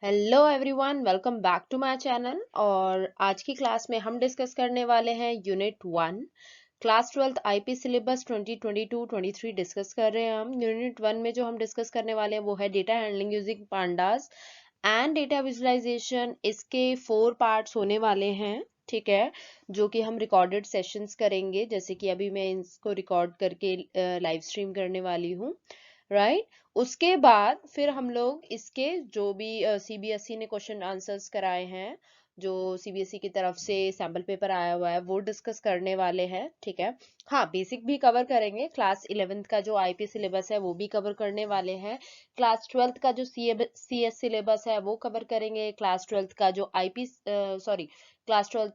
Hello everyone, welcome back to my channel. और आज की क्लास में हम डिस्कस करने वाले हैं unit 1 class 12th IP syllabus 2022-23 discuss कर रहे हैं। हम यूनिट 1 में जो हम डिस्कस करने वाले हैं वो है data handling using pandas and data visualization. इसके 4 पार्ट्स होने वाले हैं, ठीक है, जो कि हम रिकॉर्डेड सेशंस करेंगे। जैसे कि अभी मैं इसको रिकॉर्ड करके लाइव स्ट्रीम करने वाली हूँ, राइट। उसके बाद फिर हम लोग इसके जो भी सीबीएसई ने क्वेश्चन आंसर्स कराए हैं, जो सीबीएसई की तरफ से सैम्पल पेपर आया हुआ है, वो डिस्कस करने वाले हैं, ठीक है। हाँ, बेसिक भी कवर करेंगे। क्लास 11th का जो आईपी सिलेबस है वो भी कवर करने वाले हैं। क्लास 12th का जो सीएस सिलेबस है वो कवर करेंगे। क्लास 12th का जो आईपी सॉरी क्लास 12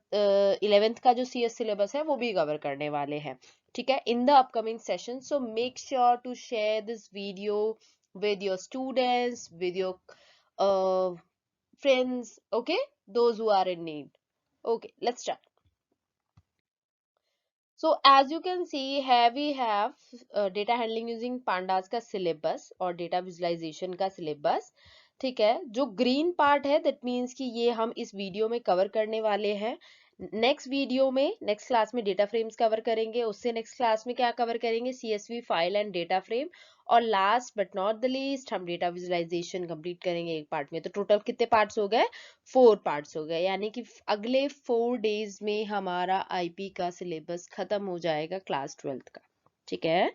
11th का जो सीएस सिलेबस है वो भी कवर करने वाले हैं, ठीक है, in the upcoming session. So make sure to share this video with your students, with your uh, friends, okay, those who are in need. Okay, let's start. So as you can see here we have data handling using pandas का syllabus और data visualization का syllabus, ठीक है। जो green part है that means कि ये हम इस वीडियो में कवर करने वाले हैं। नेक्स्ट वीडियो में नेक्स्ट क्लास में डेटा फ्रेम्स कवर करेंगे। उससे नेक्स्ट क्लास में क्या कवर करेंगे, CSV file and data frame. और last but not the least हम डेटा विजुअलाइजेशन कंप्लीट करेंगे एक पार्ट में। तो टोटल कितने पार्ट्स हो गए, 4 पार्ट्स हो गए। यानी कि अगले 4 डेज में हमारा आईपी का सिलेबस खत्म हो जाएगा क्लास 12th का, ठीक है।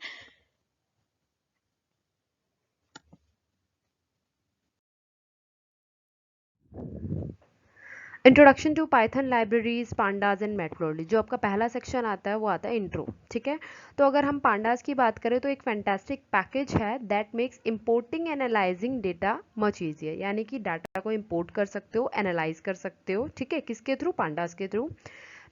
Introduction to Python libraries pandas and matplotlib, जो आपका पहला सेक्शन आता है वो आता है इंट्रो, ठीक है। तो अगर हम पांडास की बात करें तो एक फैंटास्टिक पैकेज है that makes importing analysing data much easier. यानी कि डाटा को इंपोर्ट कर सकते हो, एनालाइज कर सकते हो, ठीक है, किसके थ्रू, पांडास के थ्रू।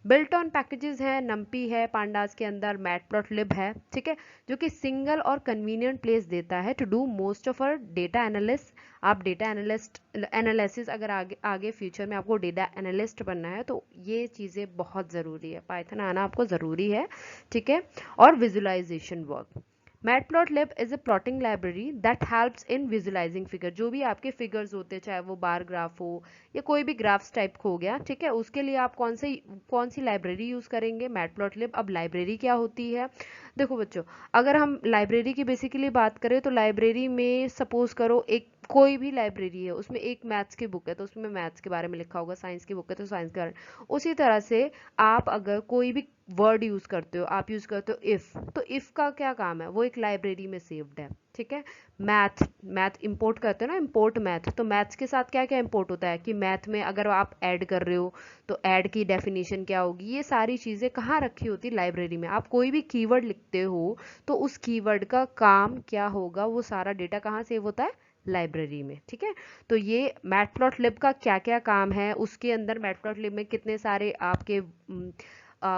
बिल्ट ऑन पैकेजेस है, नम्पी है पांडास के अंदर, मैटप्लॉटलिब है, ठीक है, जो कि सिंगल और कन्वीनियंट प्लेस देता है to do most of our data analyst. आप डेटा एनालिस्ट एनालिसिस अगर आगे फ्यूचर में आपको डेटा एनालिस्ट बनना है तो ये चीज़ें बहुत ज़रूरी है, पाइथन आना आपको ज़रूरी है, ठीक है। और visualization work, matplotlib is a plotting library that helps in visualizing figure. जो भी आपके फिगर्स होते हैं, चाहे वो बार ग्राफ हो या कोई भी ग्राफ्स टाइप हो गया, ठीक है, उसके लिए आप कौन सी लाइब्रेरी यूज़ करेंगे, मैटप्लॉटलिब। अब लाइब्रेरी क्या होती है, देखो बच्चों, अगर हम लाइब्रेरी की बेसिकली बात करें तो लाइब्रेरी में सपोज करो एक कोई भी लाइब्रेरी है, उसमें एक मैथ्स की बुक है तो उसमें मैथ्स के बारे में लिखा होगा, साइंस की बुक है तो साइंस के बारे में। उसी तरह से आप अगर कोई भी वर्ड यूज़ करते हो, आप यूज़ करते हो इफ़, तो इफ़ का क्या काम है, वो एक लाइब्रेरी में सेव्ड है, ठीक है। मैथ इंपोर्ट करते हो ना, इंपोर्ट मैथ, तो मैथ्स के साथ क्या क्या इंपोर्ट होता है कि मैथ में अगर आप ऐड कर रहे हो तो ऐड की डेफिनेशन क्या होगी, ये सारी चीज़ें कहाँ रखी होती, लाइब्रेरी में। आप कोई भी कीवर्ड लिखते हो तो उस कीवर्ड का काम क्या होगा, वो सारा डेटा कहाँ सेव होता है, लाइब्रेरी में, ठीक है। तो ये मैटप्लॉटलिब का क्या क्या काम है, उसके अंदर मैटप्लॉटलिब में कितने सारे आपके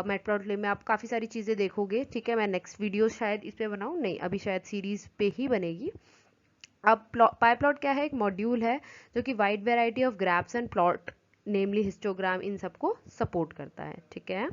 मैटप्लॉटलिब में आप काफ़ी सारी चीज़ें देखोगे, ठीक है। मैं नेक्स्ट वीडियो शायद इस पे बनाऊँ, नहीं अभी शायद सीरीज पे ही बनेगी। अब पाईप्लॉट क्या है, एक मॉड्यूल है जो कि wide variety of graphs and plot namely histogram इन सबको सपोर्ट करता है, ठीक है।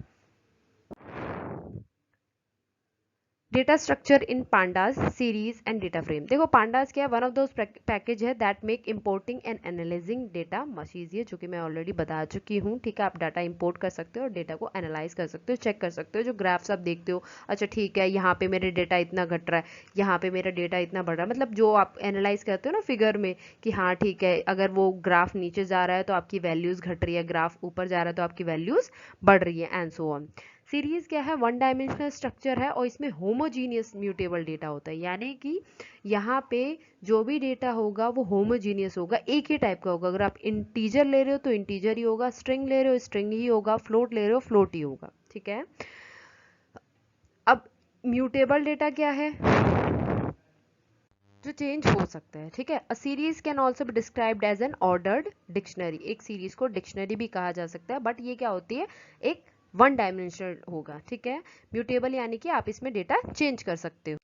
Data structure in pandas series and data frame, देखो पांडास क्या है, वन ऑफ दोज पैकेज है that make importing and analyzing data much easier, जो कि मैं ऑलरेडी बता चुकी हूँ, ठीक है। आप डाटा इंपोर्ट कर सकते हो और डेटा को एनालाइज कर सकते हो, चेक कर सकते हो। जो ग्राफ्स आप देखते हो, अच्छा ठीक है, यहाँ पे मेरे डेटा इतना घट रहा है, यहाँ पे मेरा डेटा इतना बढ़ रहा है, मतलब जो आप एनालाइज करते हो ना फिगर में कि हाँ ठीक है, अगर वो ग्राफ नीचे जा रहा है तो आपकी वैल्यूज घट रही है, ग्राफ ऊपर जा रहा है तो आपकी वैल्यूज बढ़ रही है, एंड सो ऑन। सीरीज क्या है, वन डायमेंशनल स्ट्रक्चर है और इसमें होमोजीनियस म्यूटेबल डेटा होता है। यानी कि यहाँ पे जो भी डेटा होगा वो होमोजीनियस होगा, एक ही टाइप का होगा। अगर आप इंटीजर ले रहे हो तो इंटीजर ही होगा, स्ट्रिंग ले रहे हो स्ट्रिंग ही होगा, फ्लोट ले रहे हो फ्लोट ही होगा, ठीक है। अब म्यूटेबल डेटा क्या है, जो चेंज हो सकता है, ठीक है। A series can also be described as an ordered dictionary, एक सीरीज को डिक्शनरी भी कहा जा सकता है, बट ये क्या होती है, एक वन डायमेंशनल होगा, ठीक है। म्यूटेबल यानी कि आप इसमें डेटा चेंज कर सकते हो।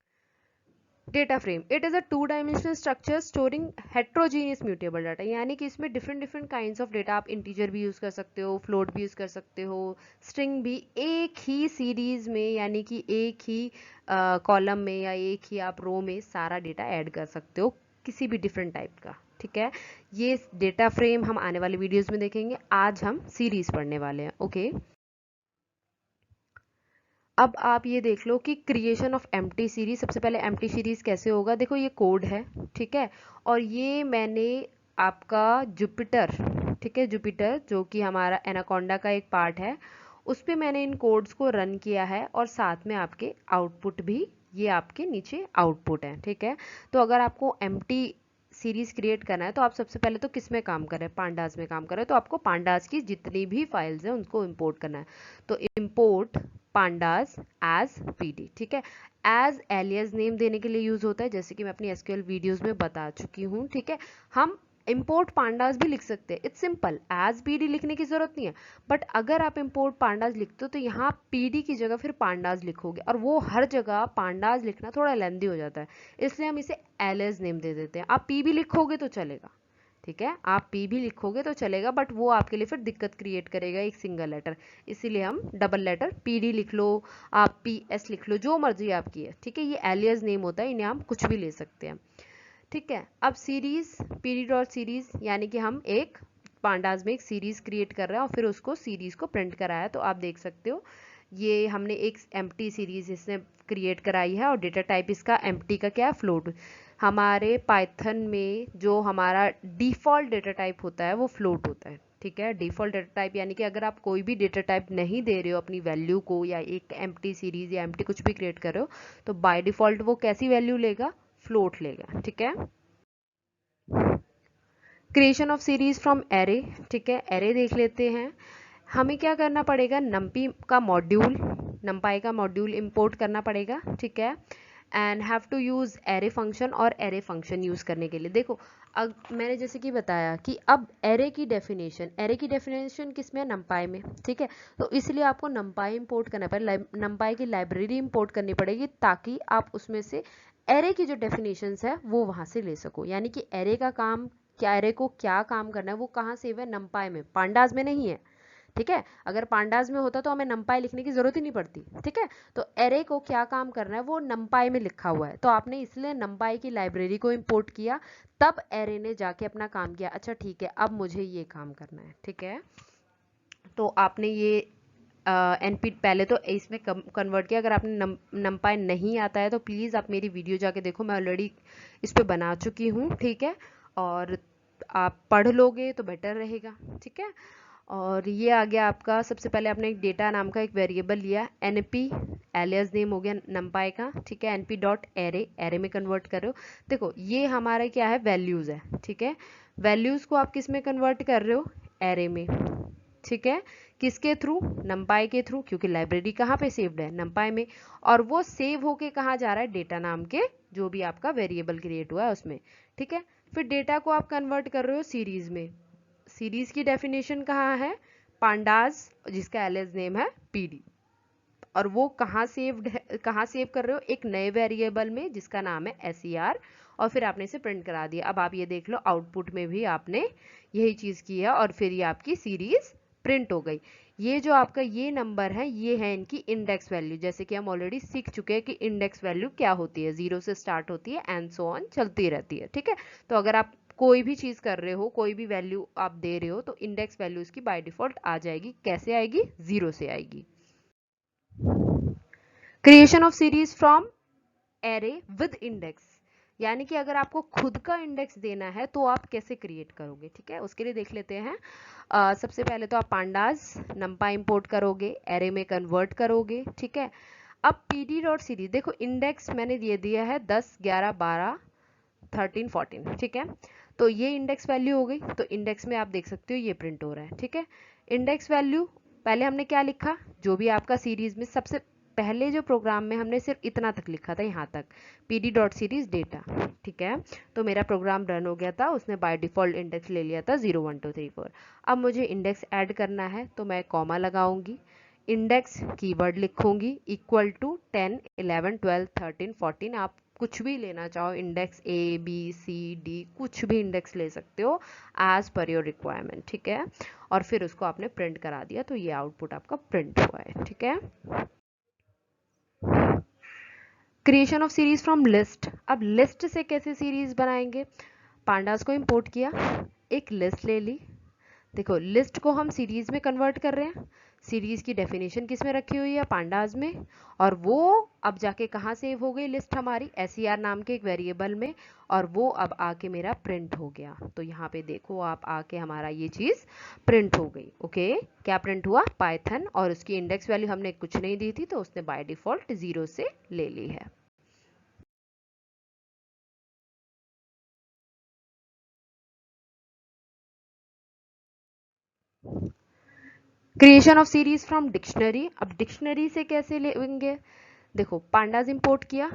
Data frame, it is a two dimensional structure storing heterogeneous mutable data, यानी कि इसमें different different kinds of data, आप इंटीजर भी यूज कर सकते हो, फ्लोट भी यूज कर सकते हो, स्ट्रिंग भी, एक ही सीरीज में, यानी कि एक ही कॉलम में या एक ही आप रो में सारा डेटा ऐड कर सकते हो, किसी भी डिफरेंट टाइप का, ठीक है। ये डेटा फ्रेम हम आने वाले वीडियोस में देखेंगे, आज हम सीरीज पढ़ने वाले हैं। ओके, अब आप ये देख लो कि क्रिएशन ऑफ एम्प्टी सीरीज, सबसे पहले एम्प्टी सीरीज कैसे होगा। देखो ये कोड है, ठीक है, और ये मैंने आपका जुपिटर, ठीक है, जुपिटर जो कि हमारा एनाकोंडा का एक पार्ट है, उस पे मैंने इन कोड्स को रन किया है और साथ में आपके आउटपुट भी, ये आपके नीचे आउटपुट है, ठीक है। तो अगर आपको एम्प्टी सीरीज क्रिएट करना है तो आप सबसे पहले तो किस में काम करें, पांडास में काम करें, तो आपको पांडास की जितनी भी फाइल्स हैं उनको इंपोर्ट करना है। तो इंपोर्ट पांडास एज पीडी, ठीक है। एज एलियस नेम देने के लिए यूज होता है, जैसे कि मैं अपनी एसक्यूएल वीडियोस में बता चुकी हूँ, ठीक है। हम इंपोर्ट पांडास भी लिख सकते हैं, इट्स सिंपल, एज पीडी लिखने की जरूरत नहीं है। बट अगर आप इंपोर्ट पांडास लिखते हो तो यहाँ पीडी की जगह फिर पांडास लिखोगे, और वो हर जगह पांडास लिखना थोड़ा लेंदी हो जाता है, इसलिए हम इसे एलियस नेम दे देते हैं। आप पी भी लिखोगे तो चलेगा, ठीक है, आप पी भी लिखोगे तो चलेगा, बट वो आपके लिए फिर दिक्कत क्रिएट करेगा एक सिंगल लेटर, इसीलिए हम डबल लेटर पीडी लिख लो, आप पी एस लिख लो, जो मर्जी आपकी है, ठीक है। ये एलियस नेम होता है, इन्हें हम कुछ भी ले सकते हैं, ठीक है। अब सीरीज, पीडी डॉट सीरीज, यानी कि हम एक पांडास में एक सीरीज क्रिएट कर रहे हैं और फिर उसको सीरीज को प्रिंट कराया। तो आप देख सकते हो ये हमने एक एम्प्टी सीरीज इसने क्रिएट कराई है, और डेटा टाइप इसका एम्प्टी का क्या है, फ्लोट। हमारे पाइथन में जो हमारा डिफ़ॉल्ट डेटा टाइप होता है वो फ्लोट होता है, ठीक है। डिफ़ॉल्ट डेटा टाइप यानी कि अगर आप कोई भी डेटा टाइप नहीं दे रहे हो अपनी वैल्यू को, या एक एम्प्टी सीरीज या एम्प्टी कुछ भी क्रिएट कर रहे हो, तो बाय डिफ़ॉल्ट वो कैसी वैल्यू लेगा, फ्लोट लेगा, ठीक है। Creation of series from array, ठीक है, एरे देख लेते हैं। हमें क्या करना पड़ेगा, नम्पी का मॉड्यूल, नम्पाई का मॉड्यूल इंपोर्ट करना पड़ेगा, ठीक है। And have to use array function, और एरे फंक्शन यूज़ करने के लिए देखो, अब मैंने जैसे कि बताया कि अब एरे की डेफिनेशन किस में है, नम्पाई में, ठीक है। तो इसलिए आपको नम्पाई इंपोर्ट करना पड़ेगा, नम्पाई की लाइब्रेरी इंपोर्ट करनी पड़ेगी, ताकि आप उसमें से एरे की जो डेफिनेशंस है वो वहाँ से ले सको। यानी कि एरे का काम क्या, एरे को क्या काम करना है वो कहाँ सेव है, नम्पाई में, पांडास में नहीं है, ठीक है। अगर पांडास में होता तो हमें नम्पाई लिखने की जरूरत ही नहीं पड़ती, ठीक है। तो एरे को क्या काम करना है वो नम्पाई में लिखा हुआ है, तो आपने इसलिए नम्पाई की लाइब्रेरी को इंपोर्ट किया, तब एरे ने जाके अपना काम किया। अच्छा ठीक है, अब मुझे ये काम करना है, ठीक है। तो आपने ये एनपी पहले तो इसमें कन्वर्ट किया। अगर आपने नम्पाई नहीं आता है तो प्लीज़ आप मेरी वीडियो जाके देखो, मैं ऑलरेडी इस पर बना चुकी हूँ, ठीक है। और आप पढ़ लोगे तो बेटर रहेगा, ठीक है। और ये आ गया आपका, सबसे पहले आपने एक डेटा नाम का एक वेरिएबल लिया, np एलियस नेम हो गया नम्पाई का, ठीक है। np डॉट एरे, एरे में कन्वर्ट कर रहे हो। देखो ये हमारा क्या है, वैल्यूज़ है, ठीक है। वैल्यूज़ को आप किस में कन्वर्ट कर रहे हो, एरे में, ठीक है। किसके थ्रू, नम्पाई के थ्रू, क्योंकि लाइब्रेरी कहाँ पे सेव्ड है, नम्पाई में, और वो सेव होके कहाँ जा रहा है, डेटा नाम के जो भी आपका वेरिएबल क्रिएट हुआ है उसमें, ठीक है। फिर डेटा को आप कन्वर्ट कर रहे हो सीरीज में, सीरीज की डेफिनेशन कहाँ है, पांडास, जिसका एलियस नेम है पीडी, और वो कहाँ सेव्ड है, कहाँ सेव कर रहे हो, एक नए वेरिएबल में जिसका नाम है ser, और फिर आपने इसे प्रिंट करा दिया। अब आप ये देख लो आउटपुट में भी आपने यही चीज़ की है, और फिर ये आपकी सीरीज प्रिंट हो गई। ये जो आपका ये नंबर है, ये है इनकी इंडेक्स वैल्यू, जैसे कि हम ऑलरेडी सीख चुके हैं कि इंडेक्स वैल्यू क्या होती है, 0 से स्टार्ट होती है एंड सो ऑन चलती रहती है, ठीक है। तो अगर आप कोई भी चीज़ कर रहे हो, कोई भी वैल्यू आप दे रहे हो, तो इंडेक्स वैल्यू इसकी बाय डिफॉल्ट आ जाएगी। कैसे आएगी, 0 से आएगी। Creation of series from array with index, यानी कि अगर आपको खुद का इंडेक्स देना है तो आप कैसे क्रिएट करोगे, ठीक है। उसके लिए देख लेते हैं। सबसे पहले तो आप पांडास नम्पा इंपोर्ट करोगे, एरे में कन्वर्ट करोगे, ठीक है। अब pd डॉट सीरीज, देखो इंडेक्स मैंने ये दिया है 10 11 12 13 14, ठीक है। तो ये इंडेक्स वैल्यू हो गई, तो इंडेक्स में आप देख सकते हो ये प्रिंट हो रहा है, ठीक है। इंडेक्स वैल्यू पहले हमने क्या लिखा, जो भी आपका सीरीज में सबसे पहले जो प्रोग्राम में हमने सिर्फ इतना तक लिखा था, यहाँ तक pd डॉट सीरीज डेटा, ठीक है। तो मेरा प्रोग्राम रन हो गया था, उसने बाय डिफॉल्ट इंडेक्स ले लिया था 0 1 2 3 4। अब मुझे इंडेक्स ऐड करना है तो मैं कॉमा लगाऊंगी, इंडेक्स कीवर्ड लिखूंगी, इक्वल टू 10 11 12 13 14, आप कुछ भी लेना चाहो, index A B C D, कुछ भी इंडेक्स ले सकते हो एज पर योर रिक्वायरमेंट, ठीक है। और फिर उसको आपने प्रिंट करा दिया, तो ये आउटपुट आपका प्रिंट हुआ है, ठीक है। Creation of series from list, अब लिस्ट से कैसे सीरीज बनाएंगे, पांडास को इंपोर्ट किया, एक लिस्ट ले ली। देखो लिस्ट को हम सीरीज में कन्वर्ट कर रहे हैं, सीरीज की डेफिनेशन किस में रखी हुई है, पांडास में, और वो अब जाके कहाँ सेव हो गई लिस्ट हमारी, ser नाम के एक वेरिएबल में, और वो अब आके मेरा प्रिंट हो गया। तो यहाँ पे देखो आप आके हमारा ये चीज प्रिंट हो गई। ओके, क्या प्रिंट हुआ, पाइथन, और उसकी इंडेक्स वैल्यू हमने कुछ नहीं दी थी तो उसने बाय डिफॉल्ट 0 से ले ली है। Creation of series from dictionary, अब डिक्शनरी से कैसे लेंगे, देखो पांडास इंपोर्ट किया,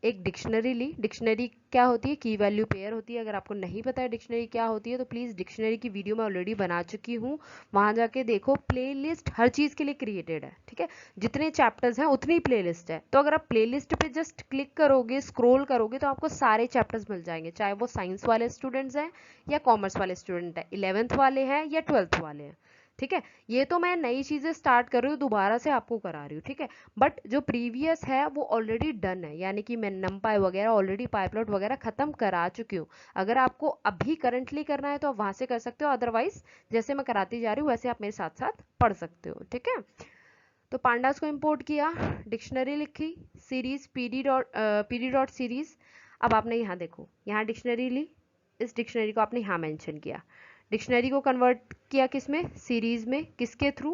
एक डिक्शनरी ली। डिक्शनरी क्या होती है, की वैल्यू पेयर होती है। अगर आपको नहीं पता है डिक्शनरी क्या होती है तो प्लीज डिक्शनरी की वीडियो मैं ऑलरेडी बना चुकी हूँ, वहां जाके देखो। प्लेलिस्ट हर चीज के लिए क्रिएटेड है, ठीक है, जितने चैप्टर्स हैं उतनी प्लेलिस्ट है। तो अगर आप प्लेलिस्ट पे जस्ट क्लिक करोगे, स्क्रॉल करोगे, तो आपको सारे चैप्टर्स मिल जाएंगे, चाहे वो साइंस वाले स्टूडेंट्स हैं या कॉमर्स वाले स्टूडेंट हैं, 11th वाले हैं या 12th वाले हैं, ठीक है। ये तो मैं नई चीजें स्टार्ट कर रही हूँ, दोबारा से आपको करा रही हूँ, ठीक है। बट जो प्रीवियस है वो ऑलरेडी डन है, यानी कि मैं नमपाई वगैरह ऑलरेडी पाइपलॉट वगैरह खत्म करा चुकी हूँ। अगर आपको अभी करंटली करना है तो आप वहां से कर सकते हो, अदरवाइज जैसे मैं कराती जा रही हूँ वैसे आप मेरे साथ साथ पढ़ सकते हो, ठीक है। तो पांडास को इंपोर्ट किया, डिक्शनरी लिखी, सीरीज पीडी डॉट सीरीज। अब आपने यहाँ देखो, यहाँ डिक्शनरी ली, इस डिक्शनरी को आपने यहाँ मेंशन किया, डिक्शनरी को कन्वर्ट किया किस में, सीरीज में, किसके थ्रू,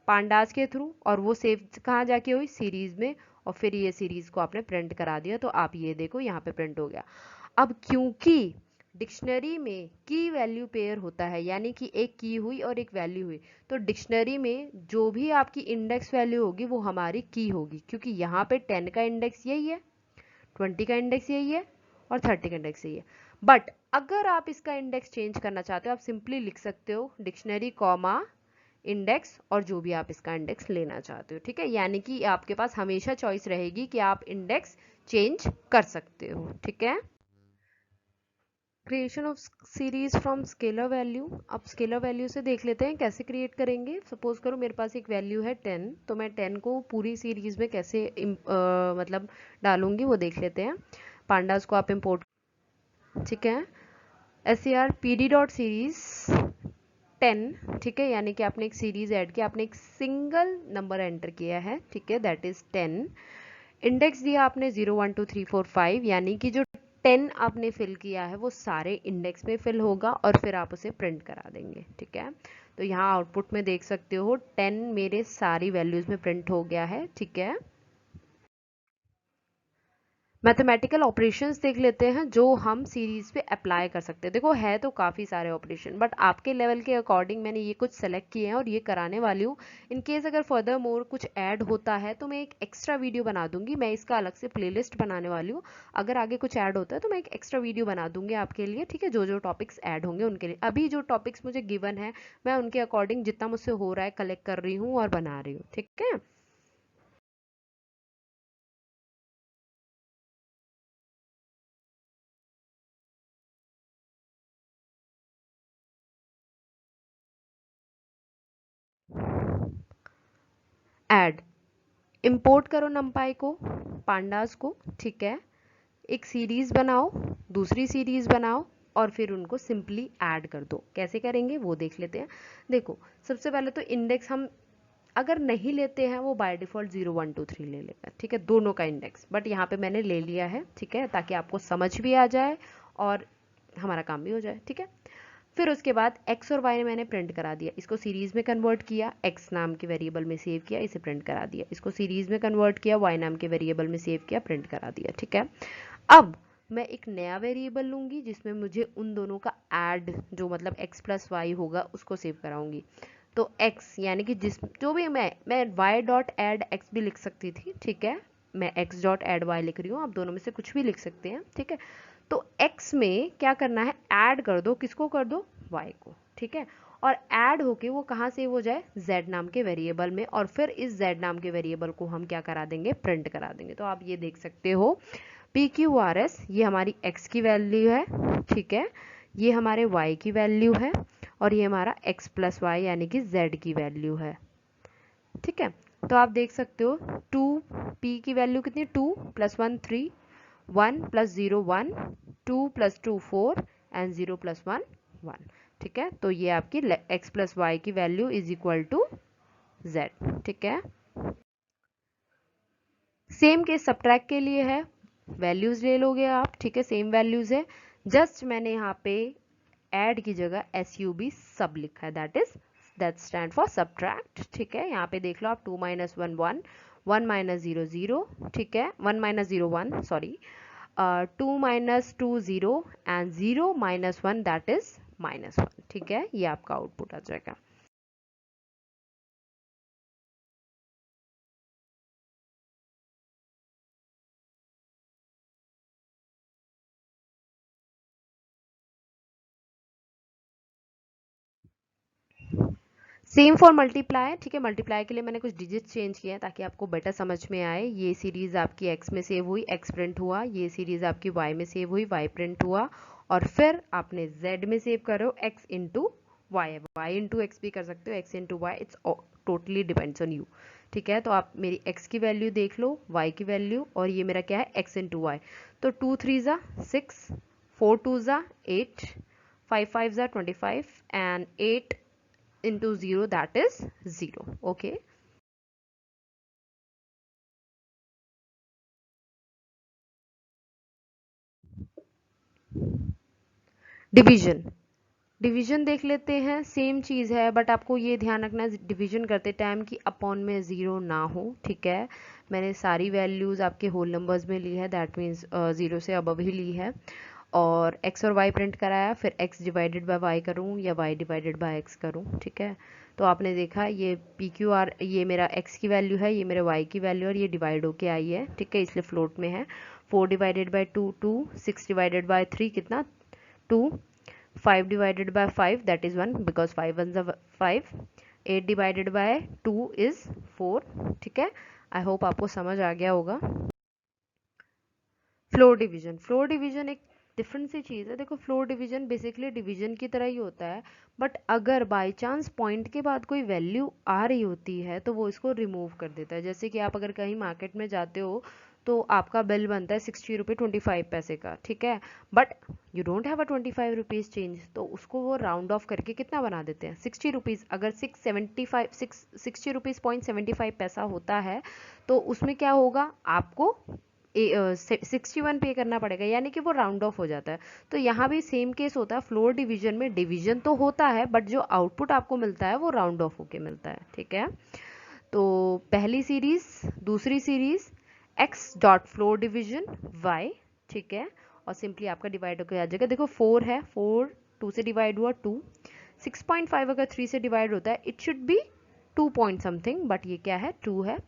पांडास के थ्रू, और वो सेव कहाँ जाके हुई, सीरीज में, और फिर ये सीरीज को आपने प्रिंट करा दिया। तो आप ये देखो यहाँ पे प्रिंट हो गया। अब क्योंकि डिक्शनरी में की वैल्यू पेयर होता है, यानी कि एक की हुई और एक वैल्यू हुई, तो डिक्शनरी में जो भी आपकी इंडेक्स वैल्यू होगी वो हमारी की होगी, क्योंकि यहाँ पे 10 का इंडेक्स यही है, 20 का इंडेक्स यही है, और 30 का इंडेक्स यही है। बट अगर आप इसका इंडेक्स चेंज करना चाहते हो, आप सिंपली लिख सकते हो डिक्शनरी कॉमा इंडेक्स, और जो भी आप इसका इंडेक्स लेना चाहते हो, ठीक है। यानी कि आपके पास हमेशा चॉइस रहेगी कि आप इंडेक्स चेंज कर सकते हो, ठीक है। Creation of series from scalar value, अब स्केलर वैल्यू से देख लेते हैं कैसे क्रिएट करेंगे। सपोज करो मेरे पास एक वैल्यू है 10, तो मैं 10 को पूरी सीरीज में कैसे मतलब डालूंगी वो देख लेते हैं। पांडास को आप इंपोर्ट, ठीक है, ser pd डॉट सीरीज 10, ठीक है, यानी कि आपने एक सीरीज ऐड किया, आपने एक सिंगल नंबर एंटर किया है, ठीक है, दैट इज 10। इंडेक्स दिया आपने 0 1 2 3 4 5, यानी कि जो 10 आपने फिल किया है वो सारे इंडेक्स में फिल होगा, और फिर आप उसे प्रिंट करा देंगे, ठीक है। तो यहाँ आउटपुट में देख सकते हो 10 मेरे सारी वैल्यूज में प्रिंट हो गया है, ठीक है। मैथमेटिकल ऑपरेशंस देख लेते हैं जो हम सीरीज पे अप्लाई कर सकते हैं। देखो है तो काफ़ी सारे ऑपरेशन, बट आपके लेवल के अकॉर्डिंग मैंने ये कुछ सेलेक्ट किए हैं और ये कराने वाली हूँ। इन केस अगर फर्दर मोर कुछ ऐड होता है तो मैं एक एक्स्ट्रा वीडियो बना दूंगी, मैं इसका अलग से प्लेलिस्ट बनाने वाली हूँ। अगर आगे कुछ ऐड होता है तो मैं एक एक्स्ट्रा वीडियो बना दूंगी आपके लिए, ठीक है, जो जो टॉपिक्स ऐड होंगे उनके लिए। अभी जो टॉपिक्स मुझे गिवन है मैं उनके अकॉर्डिंग जितना मुझसे हो रहा है कलेक्ट कर रही हूँ और बना रही हूँ, ठीक है। ऐड, इंपोर्ट करो नंपाई को, पांडास को, ठीक है, एक सीरीज बनाओ, दूसरी सीरीज बनाओ, और फिर उनको सिंपली ऐड कर दो। कैसे करेंगे वो देख लेते हैं। देखो सबसे पहले तो इंडेक्स हम अगर नहीं लेते हैं वो बाय डिफॉल्ट 0 1 2 3 ले लेगा, ठीक है, दोनों का इंडेक्स, बट यहाँ पे मैंने ले लिया है, ठीक है, ताकि आपको समझ भी आ जाए और हमारा काम भी हो जाए, ठीक है। फिर उसके बाद x और y ने मैंने प्रिंट करा दिया, इसको सीरीज में कन्वर्ट किया, x नाम के वेरिएबल में सेव किया, इसे प्रिंट करा दिया, इसको सीरीज में कन्वर्ट किया, y नाम के वेरिएबल में सेव किया, प्रिंट करा दिया, ठीक है। अब मैं एक नया वेरिएबल लूंगी जिसमें मुझे उन दोनों का ऐड जो मतलब x प्लस वाई होगा उसको सेव कराऊंगी। तो x यानी कि जिस जो भी मैं y डॉट एड x भी लिख सकती थी, ठीक है, मैं x डॉट एड y लिख रही हूँ, आप दोनों में से कुछ भी लिख सकते हैं, ठीक है। तो x में क्या करना है, ऐड कर दो, किसको कर दो, y को, ठीक है, और ऐड होके वो कहाँ सेव हो जाए, z नाम के वेरिएबल में, और फिर इस z नाम के वेरिएबल को हम क्या करा देंगे, प्रिंट करा देंगे। तो आप ये देख सकते हो PQRS ये हमारी x की वैल्यू है, ठीक है, ये हमारे y की वैल्यू है, और ये हमारा x प्लस वाई यानी कि z की वैल्यू है, ठीक है। तो आप देख सकते हो 2 p की वैल्यू कितनी, 2 plus 1 3, 1 plus 0 1, 2 plus 2 4, and 0 plus 1 1। ठीक है, तो ये आपकी x प्लस वाई की value is equal to z। ठीक है, सेम केस सब्ट्रैक्ट के लिए है, वैल्यूज ले लोगे आप। ठीक है, सेम वैल्यूज है, जस्ट मैंने यहाँ पे ऐड की जगह SUB सब लिखा है, दैट स्टैंड फॉर सब्ट्रैक्ट। ठीक है, यहाँ पे देख लो आप 2 माइनस 1 1, 1 माइनस 0 0। ठीक है, 1 minus 0 1 sorry, 2 minus 2 0 and 0 minus 1 that is minus 1। ठीक है, ये आपका आउटपुट आ जाएगा। Same for multiply. ठीक है, मल्टीप्लाई के लिए मैंने कुछ डिजिट चेंज किए हैं ताकि आपको बेटर समझ में आए। ये सीरीज आपकी x में सेव हुई, x प्रिंट हुआ। ये सीरीज आपकी y में सेव हुई, y प्रिंट हुआ। और फिर आपने z में सेव करो x into y, y into x भी कर सकते हो, x into y, it's totally depends on you. ठीक है, तो आप मेरी x की वैल्यू देख लो, y की वैल्यू, और ये मेरा क्या है x इंटू वाई। तो 2 3 ज़ा 6, 4 2 ज़ा 8, 5 5 ज़ा 25 and 8 into 0 that is 0. Okay, division. Division देख लेते हैं, सेम चीज़ है बट आपको ये ध्यान रखना है डिवीजन करते टाइम कि अपॉन में ज़ीरो ना हो। ठीक है, मैंने सारी वैल्यूज़ आपके होल नंबर्स में ली है, दैट मीन्स ज़ीरो से अबव ही ली है। और x और y प्रिंट कराया, फिर x डिवाइडेड बाय y करूँ या y डिवाइडेड बाय x करूँ। ठीक है, तो आपने देखा ये PQR, ये मेरा x की वैल्यू है, ये मेरे y की वैल्यू, और ये डिवाइड होके आई है। ठीक है, इसलिए फ्लोट में है। 4 डिवाइडेड बाय 2 2, 6 डिवाइडेड बाय 3 कितना 2, 5 divided by 5 that is 1 because 5 1 5, 8 divided by 2 is 4। ठीक है, आई होप आपको समझ आ गया होगा। फ्लोर डिवीजन, फ्लोर डिवीजन एक डिफरेंट सी चीज़ है। देखो, फ्लोर डिवीजन बेसिकली डिवीजन की तरह ही होता है, बट अगर बाय चांस पॉइंट के बाद कोई वैल्यू आ रही होती है तो वो इसको रिमूव कर देता है। जैसे कि आप अगर कहीं मार्केट में जाते हो तो आपका बिल बनता है 60 रुपये 25 पैसे का। ठीक है, but you don't have a 25 rupees change, तो उसको वो राउंड ऑफ करके कितना बना देते हैं 60 रुपीज़। अगर 60 रुपीज़ पॉइंट 75 पैसा होता है तो उसमें क्या होगा, आपको 61 पे करना पड़ेगा, यानी कि वो राउंड ऑफ हो जाता है। तो यहाँ भी सेम केस होता है, फ्लोर डिवीजन में डिवीजन तो होता है बट जो आउटपुट आपको मिलता है वो राउंड ऑफ होके मिलता है। ठीक है, तो पहली सीरीज, दूसरी series, x dot floor division y। ठीक है, और सिंपली आपका डिवाइड होकर आ जाएगा। देखो 4 है, 4 2 से डिवाइड हुआ 2, 6.5 अगर 3 से डिवाइड होता है it should B 2 point something, but ये क्या है 2 है।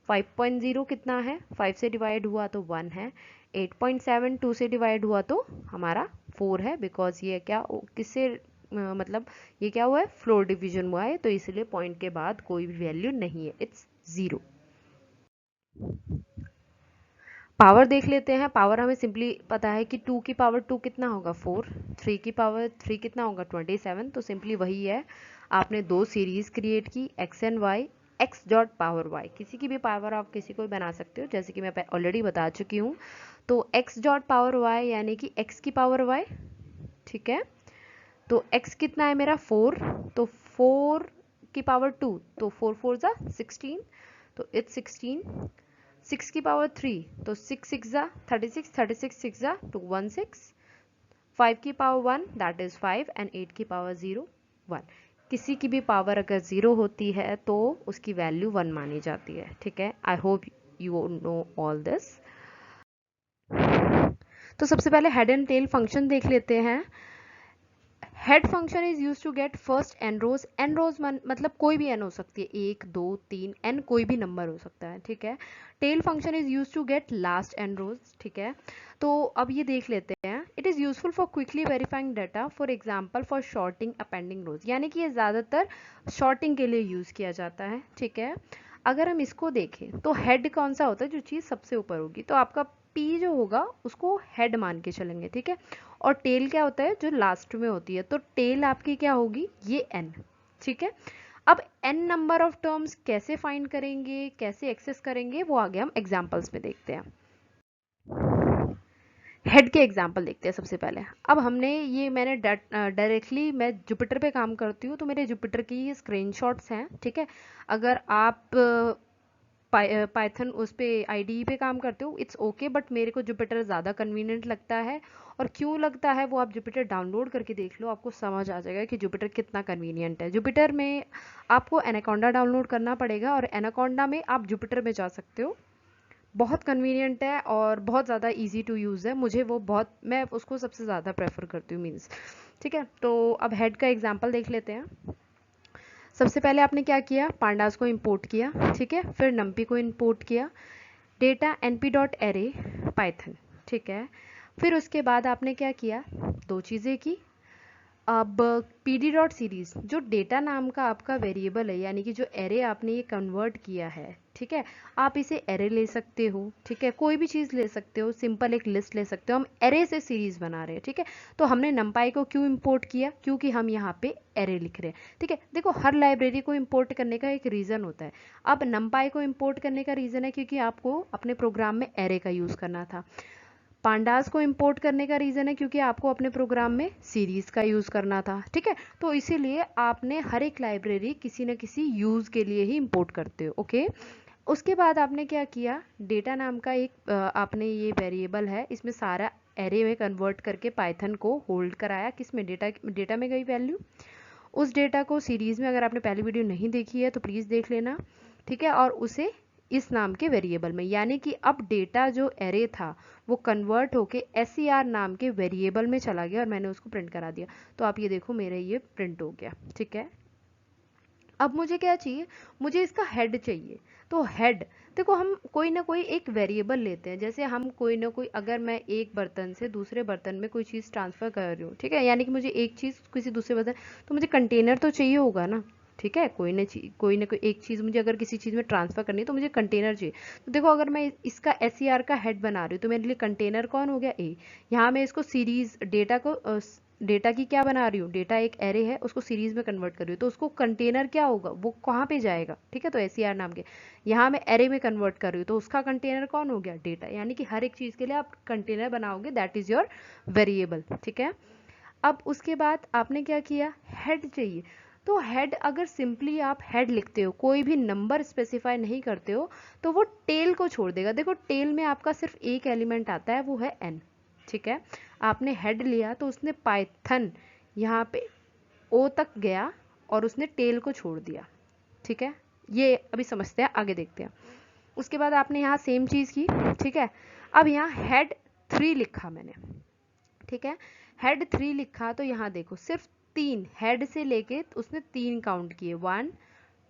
5.0 कितना है, 5 से डिवाइड हुआ तो 1 है। 8.7 2 से डिवाइड हुआ तो हमारा 4 है, बिकॉज ये क्या किससे मतलब ये क्या हुआ है, फ्लोर डिवीजन हुआ है, तो इसलिए पॉइंट के बाद कोई भी वैल्यू नहीं है, इट्स 0। पावर देख लेते हैं। पावर हमें सिंपली पता है कि 2 की पावर 2 कितना होगा 4, 3 की पावर 3 कितना होगा 27, तो सिंपली वही है। आपने दो सीरीज क्रिएट की, x and y, x dot power y, किसी की भी पावर आप किसी को भी बना सकते हो, जैसे कि मैं ऑलरेडी बता चुकी हूँ। तो x डॉट पावर y यानी कि x की पावर y। ठीक है, तो x कितना है मेरा 4, तो 4 की पावर 2, तो 4 4 ज़ा 16, तो इट्स 16। 6 की पावर 3, तो 6 6 ज़ा 36, 36 6 ज़ा 216। 5 की पावर 1 दैट इज़ 5 एंड 8 की पावर 0 1। किसी की भी पावर अगर 0 होती है तो उसकी वैल्यू 1 मानी जाती है। ठीक है, I hope you know all this. तो सबसे पहले हेड एंड टेल फंक्शन देख लेते हैं। Head function is use to get first n rows. N rows मतलब कोई भी एन हो सकती है, 1 2 3 एन कोई भी नंबर हो सकता है। ठीक है, tail function is use to get last n rows. ठीक है, तो अब ये देख लेते हैं। It is useful for quickly verifying data, for example for sorting appending rows, यानी कि ये ज़्यादातर शॉर्टिंग के लिए यूज किया जाता है। ठीक है, अगर हम इसको देखें तो हेड कौन सा होता है, जो चीज़ सबसे ऊपर होगी, तो आपका पी जो होगा उसको हेड मान के चलेंगे। ठीक है, और टेल क्या होता है, जो लास्ट में होती है, तो टेल आपकी क्या होगी, ये एन। ठीक है, अब एन नंबर ऑफ टर्म्स कैसे फाइंड करेंगे, कैसे एक्सेस करेंगे, वो आगे हम एग्जांपल्स में देखते हैं। हेड के एग्जाम्पल देखते हैं सबसे पहले। अब हमने ये मैंने डायरेक्टली मैं जुपिटर पे काम करती हूँ तो मेरे जुपिटर की ये स्क्रीनशॉट्स हैं, ठीक है। अगर आप पाइथन उस पे आईडीई पे काम करते हो इट्स ओके, बट मेरे को जुपिटर ज़्यादा कन्वीनियंट लगता है। और क्यों लगता है वो आप जुपिटर डाउनलोड करके देख लो, आपको समझ आ जाएगा कि जुपिटर कितना कन्वीनियंट है। जुपिटर में आपको एनाकोंडा डाउनलोड करना पड़ेगा और एनाकोंडा में आप जुपिटर में जा सकते हो। बहुत कन्वीनियंट है और बहुत ज़्यादा इजी टू यूज़ है, मुझे वो बहुत, मैं उसको सबसे ज़्यादा प्रेफर करती हूँ मीन्स, ठीक है। तो अब हेड का एग्जांपल देख लेते हैं। सबसे पहले आपने क्या किया, पांडास को इंपोर्ट किया, ठीक है। फिर नम्पी को इंपोर्ट किया, डेटा np.array पाइथन, ठीक है। फिर उसके बाद आपने क्या किया, दो चीज़ें की। अब pd.series जो डेटा नाम का आपका वेरिएबल है, यानी कि जो एरे आपने ये कन्वर्ट किया है, ठीक है। आप इसे एरे ले सकते हो, ठीक है, कोई भी चीज़ ले सकते हो, सिंपल एक लिस्ट ले सकते हो। हम एरे से सीरीज बना रहे हैं, ठीक है। तो हमने numpy को क्यों इंपोर्ट किया, क्योंकि हम यहाँ पे एरे लिख रहे हैं, ठीक है। देखो हर लाइब्रेरी को इंपोर्ट करने का एक रीज़न होता है। अब numpy को इंपोर्ट करने का रीज़न है क्योंकि आपको अपने प्रोग्राम में एरे का यूज़ करना था। पांडास को इंपोर्ट करने का रीज़न है क्योंकि आपको अपने प्रोग्राम में सीरीज का यूज़ करना था, ठीक है। तो इसीलिए आपने हर एक लाइब्रेरी किसी न किसी यूज़ के लिए ही इंपोर्ट करते हो, ओके। उसके बाद आपने क्या किया, डेटा नाम का एक आपने ये वेरिएबल है, इसमें सारा एरे में कन्वर्ट करके पाइथन को होल्ड कराया, किस में, डेटा में गई वैल्यू। उस डेटा को सीरीज में, अगर आपने पहली वीडियो नहीं देखी है तो प्लीज़ देख लेना, ठीक है। और उसे इस नाम के वेरिएबल में, यानी कि अब डेटा जो एरे था वो कन्वर्ट होके ser नाम के वेरिएबल में चला गया और मैंने उसको प्रिंट करा दिया। तो आप ये देखो मेरे ये प्रिंट हो गया, ठीक है। अब मुझे क्या चाहिए, मुझे इसका हेड चाहिए। तो हेड, देखो हम कोई ना कोई एक वेरिएबल लेते हैं, जैसे हम कोई ना कोई, अगर मैं एक बर्तन से दूसरे बर्तन में कोई चीज़ ट्रांसफ़र कर रही हूँ, ठीक है, यानी कि मुझे एक चीज़ किसी दूसरे बर्तन, तो मुझे कंटेनर तो चाहिए होगा ना, ठीक है। कोई ना कोई एक चीज़ मुझे अगर किसी चीज़ में ट्रांसफ़र करनी है तो मुझे कंटेनर चाहिए। तो देखो अगर मैं इसका ser का हेड बना रही हूँ तो मेरे लिए कंटेनर कौन हो गया, ए। यहाँ मैं इसको सीरीज डेटा को डेटा की क्या बना रही हूँ, डेटा एक एरे है उसको सीरीज में कन्वर्ट कर रही हूँ, तो उसको कंटेनर क्या होगा, वो कहाँ पे जाएगा, ठीक है। तो ser नाम के, यहाँ मैं एरे में कन्वर्ट कर रही हूँ तो उसका कंटेनर कौन हो गया, डेटा। यानी कि हर एक चीज़ के लिए आप कंटेनर बनाओगे, दैट इज़ योर वेरिएबल, ठीक है। अब उसके बाद आपने क्या किया, हेड चाहिए। तो हेड, अगर सिंपली आप हेड लिखते हो, कोई भी नंबर स्पेसिफाई नहीं करते हो, तो वो टेल को छोड़ देगा। देखो टेल में आपका सिर्फ एक एलिमेंट आता है, वो है n, ठीक है। आपने हेड लिया तो उसने पाइथन यहाँ पे ओ तक गया और उसने टेल को छोड़ दिया, ठीक है। ये अभी समझते हैं, आगे देखते हैं। उसके बाद आपने यहाँ सेम चीज़ की, ठीक है। अब यहाँ हेड 3 लिखा मैंने, ठीक है। हेड 3 लिखा तो यहाँ देखो सिर्फ 3 हेड से लेके उसने 3 काउंट किए, 1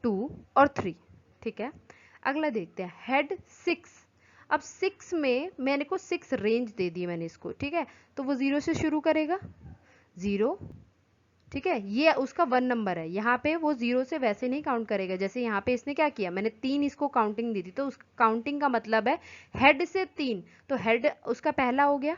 2 और 3, ठीक है। अगला देखते हैं हेड 6। अब 6 में मैंने को 6 रेंज दे दी मैंने इसको, ठीक है। तो वो 0 से शुरू करेगा, 0, ठीक है। ये उसका 1 नंबर है, यहाँ पे वो 0 से वैसे नहीं काउंट करेगा, जैसे यहाँ पे इसने क्या किया, मैंने 3 इसको काउंटिंग दी थी, तो उस काउंटिंग का मतलब है हेड से 3, तो हेड उसका पहला हो गया,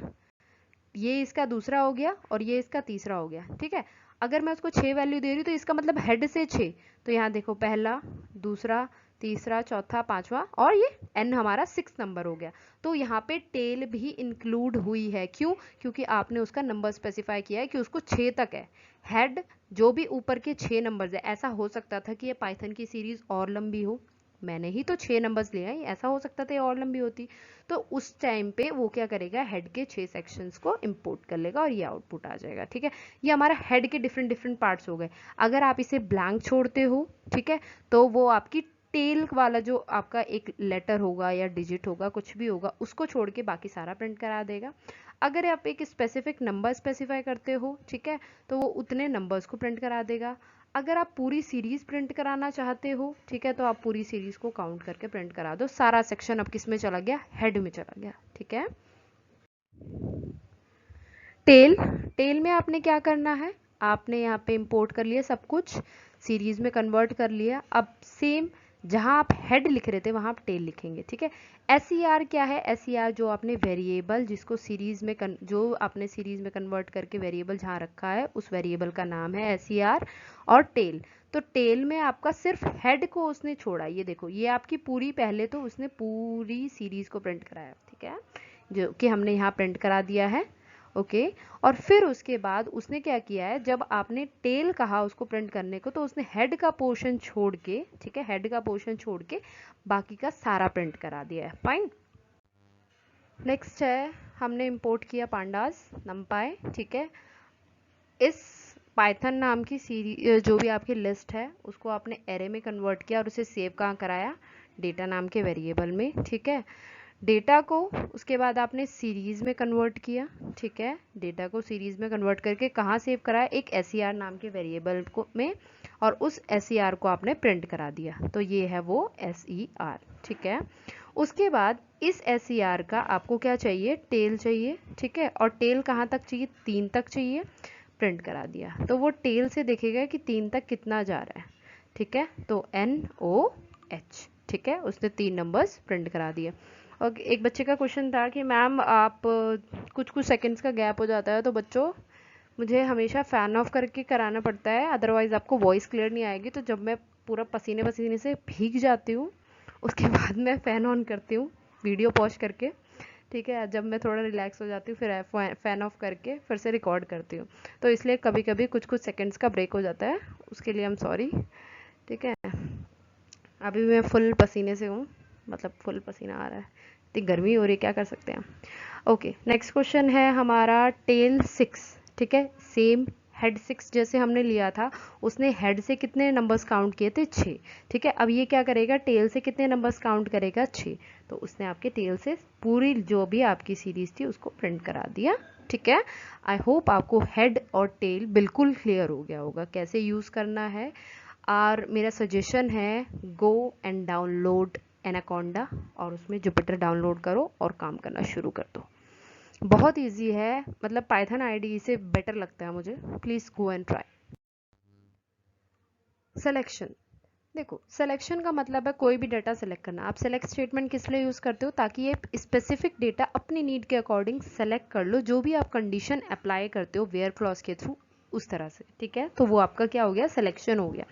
ये इसका दूसरा हो गया और ये इसका तीसरा हो गया, ठीक है। अगर मैं उसको 6 वैल्यू दे रही हूँ तो इसका मतलब हेड से 6, तो यहाँ देखो पहला, दूसरा, तीसरा, चौथा, पांचवा और ये n हमारा 6 नंबर हो गया। तो यहाँ पे टेल भी इंक्लूड हुई है, क्यों, क्योंकि आपने उसका नंबर स्पेसिफाई किया है कि उसको 6 तक है। हेड जो भी ऊपर के 6 नंबर्स है, ऐसा हो सकता था कि ये पाइथन की सीरीज और लंबी हो, मैंने ही तो 6 नंबर्स लिए हैं, ऐसा हो सकता था ये और लंबी होती, तो उस टाइम पे वो क्या करेगा, हेड के 6 सेक्शंस को इंपोर्ट कर लेगा और ये आउटपुट आ जाएगा, ठीक है। ये हमारा हेड के डिफरेंट डिफरेंट पार्ट्स हो गए। अगर आप इसे ब्लैंक छोड़ते हो, ठीक है, तो वो आपकी टेल वाला जो आपका एक लेटर होगा या डिजिट होगा, कुछ भी होगा, उसको छोड़ के बाकी सारा प्रिंट करा देगा। अगर आप एक स्पेसिफिक नंबर स्पेसिफाई करते हो, ठीक है, तो वो उतने नंबर्स को प्रिंट करा देगा। अगर आप पूरी सीरीज प्रिंट कराना चाहते हो, ठीक है, तो आप पूरी सीरीज को काउंट करके प्रिंट करा दो। सारा सेक्शन अब किस में चला गया, हेड में चला गया, ठीक है। टेल, टेल में आपने क्या करना है, आपने यहाँ पे इंपोर्ट कर लिया सब कुछ, सीरीज में कन्वर्ट कर लिया। अब सेम जहाँ आप हेड लिख रहे थे वहाँ आप टेल लिखेंगे, ठीक है। ser क्या है, ser जो आपने वेरिएबल जिसको सीरीज में जो आपने सीरीज में कन्वर्ट करके वेरिएबल जहाँ रखा है उस वेरिएबल का नाम है ser। और टेल, तो टेल में आपका सिर्फ हेड को उसने छोड़ा, ये देखो ये आपकी पूरी, पहले तो उसने पूरी सीरीज को प्रिंट कराया, ठीक है। जो कि हमने यहाँ प्रिंट करा दिया है। ओके और फिर उसके बाद उसने क्या किया है, जब आपने टेल कहा उसको प्रिंट करने को, तो उसने हेड का पोर्शन छोड़ के, ठीक है, हेड का पोर्शन छोड़ के बाकी का सारा प्रिंट करा दिया है। फाइन। नेक्स्ट है, हमने इंपोर्ट किया पांडास नंपाई, ठीक है। इस पाइथन नाम की सीरीज जो भी आपकी लिस्ट है उसको आपने एरे में कन्वर्ट किया और उसे सेव कहाँ कराया, डेटा नाम के वेरिएबल में, ठीक है। डेटा को उसके बाद आपने सीरीज में कन्वर्ट किया, ठीक है। डेटा को सीरीज में कन्वर्ट करके कहाँ सेव कराया, एक SER नाम के वेरिएबल को में, और उस SER को आपने प्रिंट करा दिया। तो ये है वो SER, ठीक है। उसके बाद इस SER का आपको क्या चाहिए, टेल चाहिए, ठीक है। और टेल कहाँ तक चाहिए, 3 तक चाहिए, प्रिंट करा दिया। तो वो टेल से देखेगा कि 3 तक कितना जा रहा है, ठीक है। तो NOH, ठीक है, उसने 3 नंबर्स प्रिंट करा दिए। और एक बच्चे का क्वेश्चन था कि मैम आप कुछ कुछ सेकंड्स का गैप हो जाता है, तो बच्चों मुझे हमेशा फ़ैन ऑफ करके कराना पड़ता है, अदरवाइज़ आपको वॉइस क्लियर नहीं आएगी। तो जब मैं पूरा पसीने पसीने से भीग जाती हूँ उसके बाद मैं फ़ैन ऑन करती हूँ वीडियो पॉज करके, ठीक है। जब मैं थोड़ा रिलैक्स हो जाती हूँ फिर फ़ैन ऑफ करके फिर से रिकॉर्ड करती हूँ। तो इसलिए कभी कभी कुछ कुछ सेकंड्स का ब्रेक हो जाता है, उसके लिए आई एम सॉरी, ठीक है। अभी मैं फुल पसीने से हूँ, मतलब फुल पसीना आ रहा है, इतनी गर्मी हो रही है, क्या कर सकते हैं। ओके नेक्स्ट क्वेश्चन है हमारा टेल 6, ठीक है। सेम हेड 6 जैसे हमने लिया था, उसने हेड से कितने नंबर्स काउंट किए थे, 6, ठीक है। अब ये क्या करेगा, टेल से कितने नंबर्स काउंट करेगा, 6। तो उसने आपके टेल से पूरी जो भी आपकी सीरीज थी उसको प्रिंट करा दिया, ठीक है। आई होप आपको हेड और टेल बिल्कुल क्लियर हो गया होगा कैसे यूज़ करना है। और मेरा सजेशन है, गो एंड डाउनलोड एनाकोंडा और उसमें जुपिटर डाउनलोड करो और काम करना शुरू कर दो। बहुत इजी है, मतलब पाइथन IDE से बेटर लगता है मुझे। Please go and try. Selection, देखो सिलेक्शन का मतलब है कोई भी डाटा सेलेक्ट करना। आप सेलेक्ट स्टेटमेंट किस लिए यूज़ करते हो, ताकि ये स्पेसिफिक डेटा अपनी नीड के अकॉर्डिंग सेलेक्ट कर लो, जो भी आप कंडीशन अप्लाई करते हो वेयर क्लॉज के थ्रू, उस तरह से, ठीक है। तो वो आपका क्या हो गया, सिलेक्शन हो गया।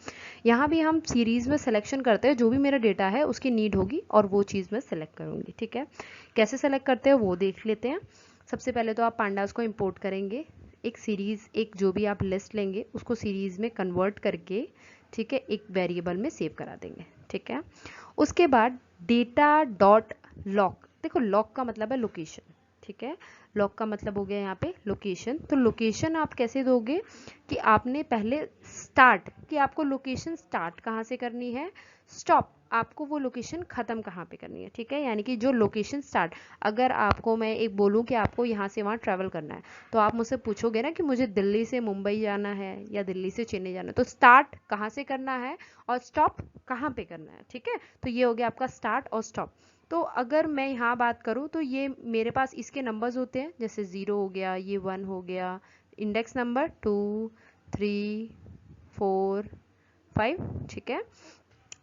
यहाँ भी हम सीरीज में सिलेक्शन करते हैं, जो भी मेरा डेटा है उसकी नीड होगी और वो चीज़ मैं सेलेक्ट करूँगी, ठीक है। कैसे सेलेक्ट करते हैं वो देख लेते हैं। सबसे पहले तो आप पांडास को इंपोर्ट करेंगे, एक सीरीज़, एक जो भी आप लिस्ट लेंगे उसको सीरीज़ में कन्वर्ट करके, ठीक है, एक वेरिएबल में सेव करा देंगे, ठीक है। उसके बाद डेटा डॉट लॉक, देखो लॉक का मतलब है लोकेशन, ठीक है। लॉक का मतलब हो गया यहाँ पे लोकेशन। तो लोकेशन आप कैसे दोगे कि आपने पहले स्टार्ट कि आपको लोकेशन स्टार्ट कहाँ से करनी है, स्टॉप आपको वो लोकेशन ख़त्म कहाँ पे करनी है, ठीक है। यानी कि जो लोकेशन स्टार्ट, अगर आपको मैं एक बोलूँ कि आपको यहाँ से वहाँ ट्रैवल करना है, तो आप मुझसे पूछोगे ना कि मुझे दिल्ली से मुंबई जाना है या दिल्ली से चेन्नई जाना है, तो स्टार्ट कहाँ से करना है और स्टॉप कहाँ पे करना है, ठीक है। तो ये हो गया आपका स्टार्ट और स्टॉप। तो अगर मैं यहाँ बात करूँ तो ये मेरे पास इसके नंबर्स होते हैं, जैसे 0 हो गया, ये 1 हो गया, इंडेक्स नंबर 2 3 4 5, ठीक है।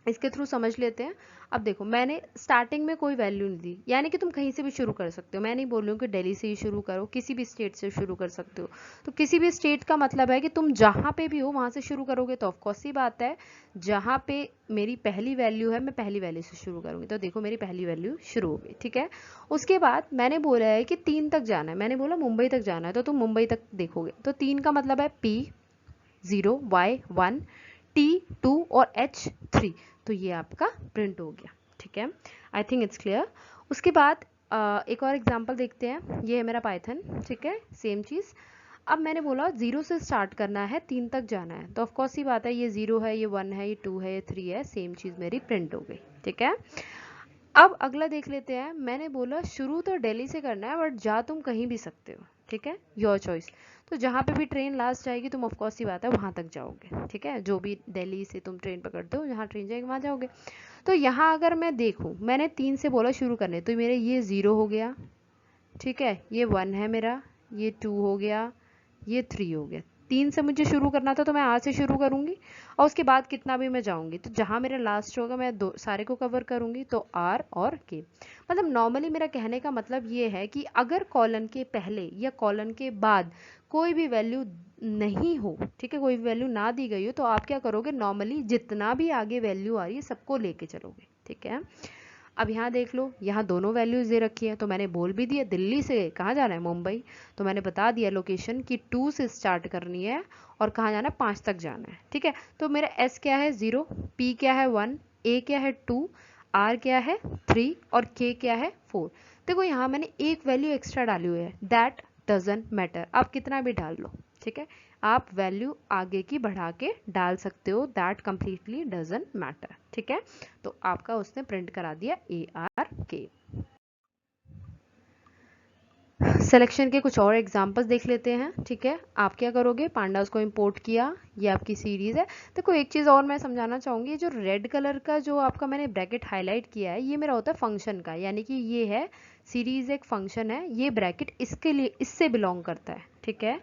इसके थ्रू समझ लेते हैं। अब देखो मैंने स्टार्टिंग में कोई वैल्यू नहीं दी, यानी कि तुम कहीं से भी शुरू कर सकते हो। मैं नहीं बोल रही हूँ कि दिल्ली से ही शुरू करो, किसी भी स्टेट से शुरू कर सकते हो। तो किसी भी स्टेट का मतलब है कि तुम जहाँ पे भी हो वहाँ से शुरू करोगे। तो ऑफकोर्स ही बात है, जहाँ पे मेरी पहली वैल्यू है मैं पहली वैल्यू से शुरू करूँगी। तो देखो मेरी पहली वैल्यू शुरू हो गई, ठीक है। उसके बाद मैंने बोला है कि 3 तक जाना है, मैंने बोला मुंबई तक जाना है, तो तुम मुंबई तक देखोगे। तो 3 का मतलब है P0 Y1 T2 और H3। तो ये आपका प्रिंट हो गया, ठीक है। I think it's clear. उसके बाद एक और एग्जांपल देखते हैं। ये है मेरा पाइथन, ठीक है, सेम चीज़। अब मैंने बोला 0 से स्टार्ट करना है, 3 तक जाना है। तो ऑफकोर्स ही बात है, ये 0 है, ये 1 है, ये 2 है, ये 3 है, सेम चीज़ मेरी प्रिंट हो गई, ठीक है। अब अगला देख लेते हैं। मैंने बोला शुरू तो दिल्ली से करना है, बट जा तुम कहीं भी सकते हो, ठीक है, योर चॉइस। तो जहाँ पे भी ट्रेन लास्ट जाएगी तुम ऑफकोर्स ही बात है वहाँ तक जाओगे, ठीक है। जो भी दिल्ली से तुम ट्रेन पकड़ते हो, जहाँ ट्रेन जाएगी वहाँ जाओगे। तो यहाँ अगर मैं देखूँ, मैंने 3 से बोला शुरू करने, तो मेरे ये 0 हो गया, ठीक है, ये 1 है मेरा, ये 2 हो गया, ये 3 हो गया। 3 से मुझे शुरू करना था तो मैं आज से शुरू करूंगी, और उसके बाद कितना भी मैं जाऊंगी, तो जहां मेरा लास्ट होगा मैं दो सारे को कवर करूंगी। तो आर और के, मतलब नॉर्मली मेरा कहने का मतलब ये है कि अगर कॉलन के पहले या कॉलन के बाद कोई भी वैल्यू नहीं हो, ठीक है, कोई भी वैल्यू ना दी गई हो, तो आप क्या करोगे, नॉर्मली जितना भी आगे वैल्यू आ रही है सबको लेके चलोगे, ठीक है। अब यहाँ देख लो, यहाँ दोनों वैल्यूज दे रखी है, तो मैंने बोल भी दिया दिल्ली से कहाँ जाना है, मुंबई, तो मैंने बता दिया लोकेशन कि 2 से स्टार्ट करनी है और कहाँ जाना है, 5 तक जाना है, ठीक है। तो मेरा S क्या है 0, P क्या है 1, A क्या है 2, R क्या है 3 और K क्या है 4। देखो यहाँ मैंने एक वैल्यू एक्स्ट्रा डाली हुई है, दैट डजंट मैटर, आप कितना भी डाल लो, ठीक है, आप वैल्यू आगे की बढ़ा के डाल सकते हो, दैट कंप्लीटली डजंट मैटर, ठीक है। तो आपका उसने प्रिंट करा दिया ARK। सिलेक्शन के कुछ और एग्जांपल्स देख लेते हैं, ठीक है। आप क्या करोगे, पांडास को इंपोर्ट किया, ये आपकी सीरीज है। देखो एक चीज़ और मैं समझाना चाहूँगी, जो रेड कलर का जो आपका मैंने ब्रैकेट हाईलाइट किया है, ये मेरा होता है फंक्शन का, यानी कि ये है सीरीज एक फंक्शन है, ये ब्रैकेट इसके लिए इससे बिलोंग करता है, ठीक है।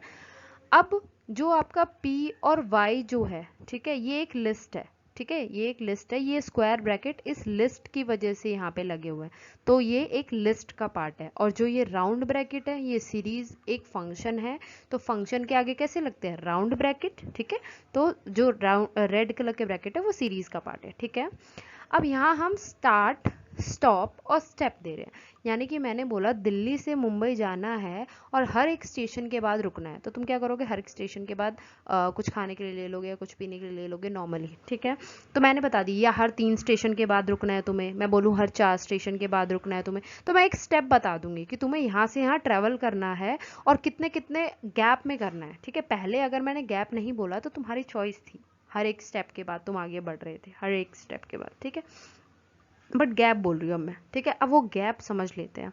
अब जो आपका P और Y जो है, ठीक है, ये एक लिस्ट है, ठीक है, ये एक लिस्ट है, ये स्क्वायर ब्रैकेट इस लिस्ट की वजह से यहाँ पे लगे हुए हैं, तो ये एक लिस्ट का पार्ट है। और जो ये राउंड ब्रैकेट है, ये सीरीज एक फंक्शन है, तो फंक्शन के आगे कैसे लगते हैं, राउंड ब्रैकेट, ठीक है। तो जो रेड कलर के ब्रैकेट है वो सीरीज का पार्ट है, ठीक है। अब यहाँ हम स्टार्ट, स्टॉप और स्टेप दे रहे हैं, यानी कि मैंने बोला दिल्ली से मुंबई जाना है और हर एक स्टेशन के बाद रुकना है, तो तुम क्या करोगे, हर एक स्टेशन के बाद कुछ खाने के लिए ले लोगे या कुछ पीने के लिए ले लोगे नॉर्मली, ठीक है। तो मैंने बता दी, या हर 3 स्टेशन के बाद रुकना है तुम्हें, मैं बोलूँ हर 4 स्टेशन के बाद रुकना है तुम्हें, तो मैं एक स्टेप बता दूंगी कि तुम्हें यहाँ से यहाँ ट्रेवल करना है और कितने कितने गैप में करना है, ठीक है। पहले अगर मैंने गैप नहीं बोला तो तुम्हारी चॉइस थी, हर एक स्टेप के बाद तुम आगे बढ़ रहे थे, हर एक स्टेप के बाद, ठीक है, बट गैप बोल रही हूँ अब मैं, ठीक है। अब वो गैप समझ लेते हैं।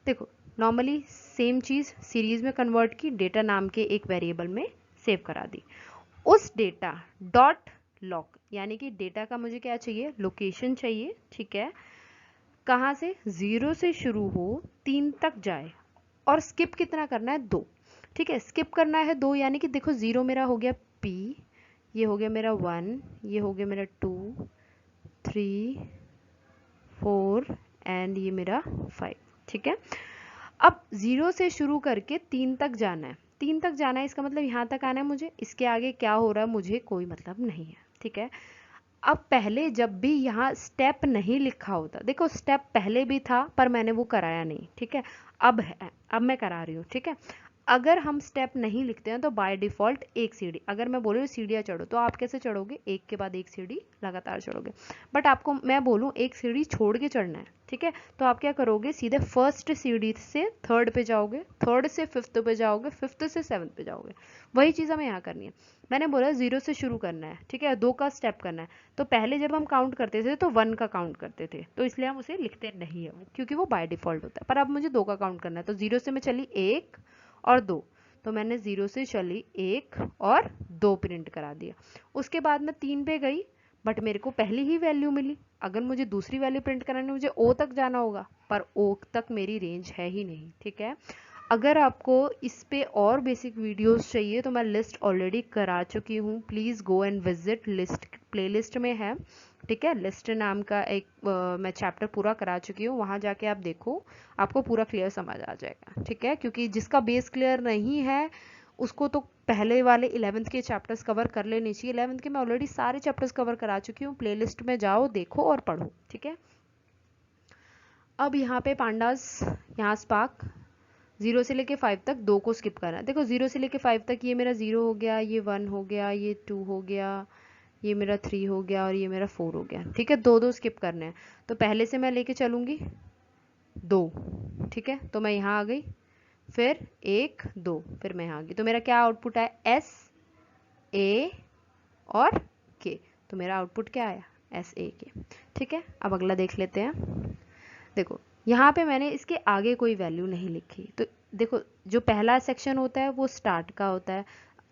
देखो नॉर्मली सेम चीज़ सीरीज में कन्वर्ट की, डेटा नाम के एक वेरिएबल में सेव करा दी, उस डेटा डॉट लॉक, यानी कि डेटा का मुझे क्या चाहिए, लोकेशन चाहिए, ठीक है, कहाँ से, 0 से शुरू हो 3 तक जाए और स्किप कितना करना है, 2, ठीक है, स्किप करना है 2, यानी कि देखो 0 मेरा हो गया P, ये हो गया मेरा 1, ये हो गया मेरा 2, 3, 4 एंड ये मेरा 5, ठीक है। अब 0 से शुरू करके 3 तक जाना है, 3 तक जाना है, इसका मतलब यहाँ तक आना है मुझे, इसके आगे क्या हो रहा है मुझे कोई मतलब नहीं है, ठीक है। अब पहले जब भी यहाँ स्टेप नहीं लिखा होता, देखो स्टेप पहले भी था पर मैंने वो कराया नहीं, ठीक है, अब है, अब मैं करा रही हूँ, ठीक है। अगर हम स्टेप नहीं लिखते हैं तो बाय डिफॉल्ट एक सीढ़ी, अगर मैं बोलूँ सीढ़ियाँ चढ़ो तो आप कैसे चढ़ोगे, एक के बाद एक सीढ़ी लगातार चढ़ोगे, बट आपको मैं बोलूँ एक सीढ़ी छोड़ के चढ़ना है, ठीक है, तो आप क्या करोगे, सीधे फर्स्ट सीढ़ी से थर्ड पे जाओगे, थर्ड से फिफ्थ पे जाओगे, फिफ्थ से सेवन्थ पे जाओगे, वही चीज़ हमें यहाँ करनी है। मैंने बोला 0 से शुरू करना है, ठीक है, 2 का स्टेप करना है, तो पहले जब हम काउंट करते थे तो 1 का काउंट करते थे, तो इसलिए हम उसे लिखते नहीं है क्योंकि वो बाय डिफॉल्ट होता है, पर अब मुझे 2 का काउंट करना है, तो 0 से मैं चली 1 और 2, तो मैंने 0 से चली 1 और 2 प्रिंट करा दिया। उसके बाद मैं 3 पे गई, बट मेरे को पहली ही वैल्यू मिली, अगर मुझे दूसरी वैल्यू प्रिंट करानी मुझे O तक जाना होगा, पर O तक मेरी रेंज है ही नहीं, ठीक है। अगर आपको इस पे और बेसिक वीडियोस चाहिए तो मैं लिस्ट ऑलरेडी करा चुकी हूँ, please go and visit, list playlist में है, ठीक है, लिस्ट नाम का एक मैं चैप्टर पूरा करा चुकी हूँ, वहाँ जाके आप देखो, आपको पूरा क्लियर समझ आ जाएगा, ठीक है। क्योंकि जिसका बेस क्लियर नहीं है उसको तो पहले वाले 11th के चैप्टर्स कवर कर लेने चाहिए, 11th के मैं ऑलरेडी सारे चैप्टर्स कवर करा चुकी हूँ, प्लेलिस्ट में जाओ देखो और पढ़ो, ठीक है। अब यहाँ पे पांडास, यहाँ स्पार्क 0 से लेके 5 तक 2 को स्किप करना है, देखो 0 से लेके 5 तक ये मेरा 0 हो गया, ये 1 हो गया, ये 2 हो गया, ये मेरा 3 हो गया और ये मेरा 4 हो गया, ठीक है, 2 2 स्किप करने हैं, तो पहले से मैं लेके चलूँगी 2, ठीक है, तो मैं यहाँ आ गई, फिर 1 2, फिर मैं यहाँ आ गई, तो मेरा क्या आउटपुट है, S A और K, तो मेरा आउटपुट क्या आया, SAK, ठीक है। अब अगला देख लेते हैं। देखो यहाँ पे मैंने इसके आगे कोई वैल्यू नहीं लिखी, तो देखो जो पहला सेक्शन होता है वो स्टार्ट का होता है,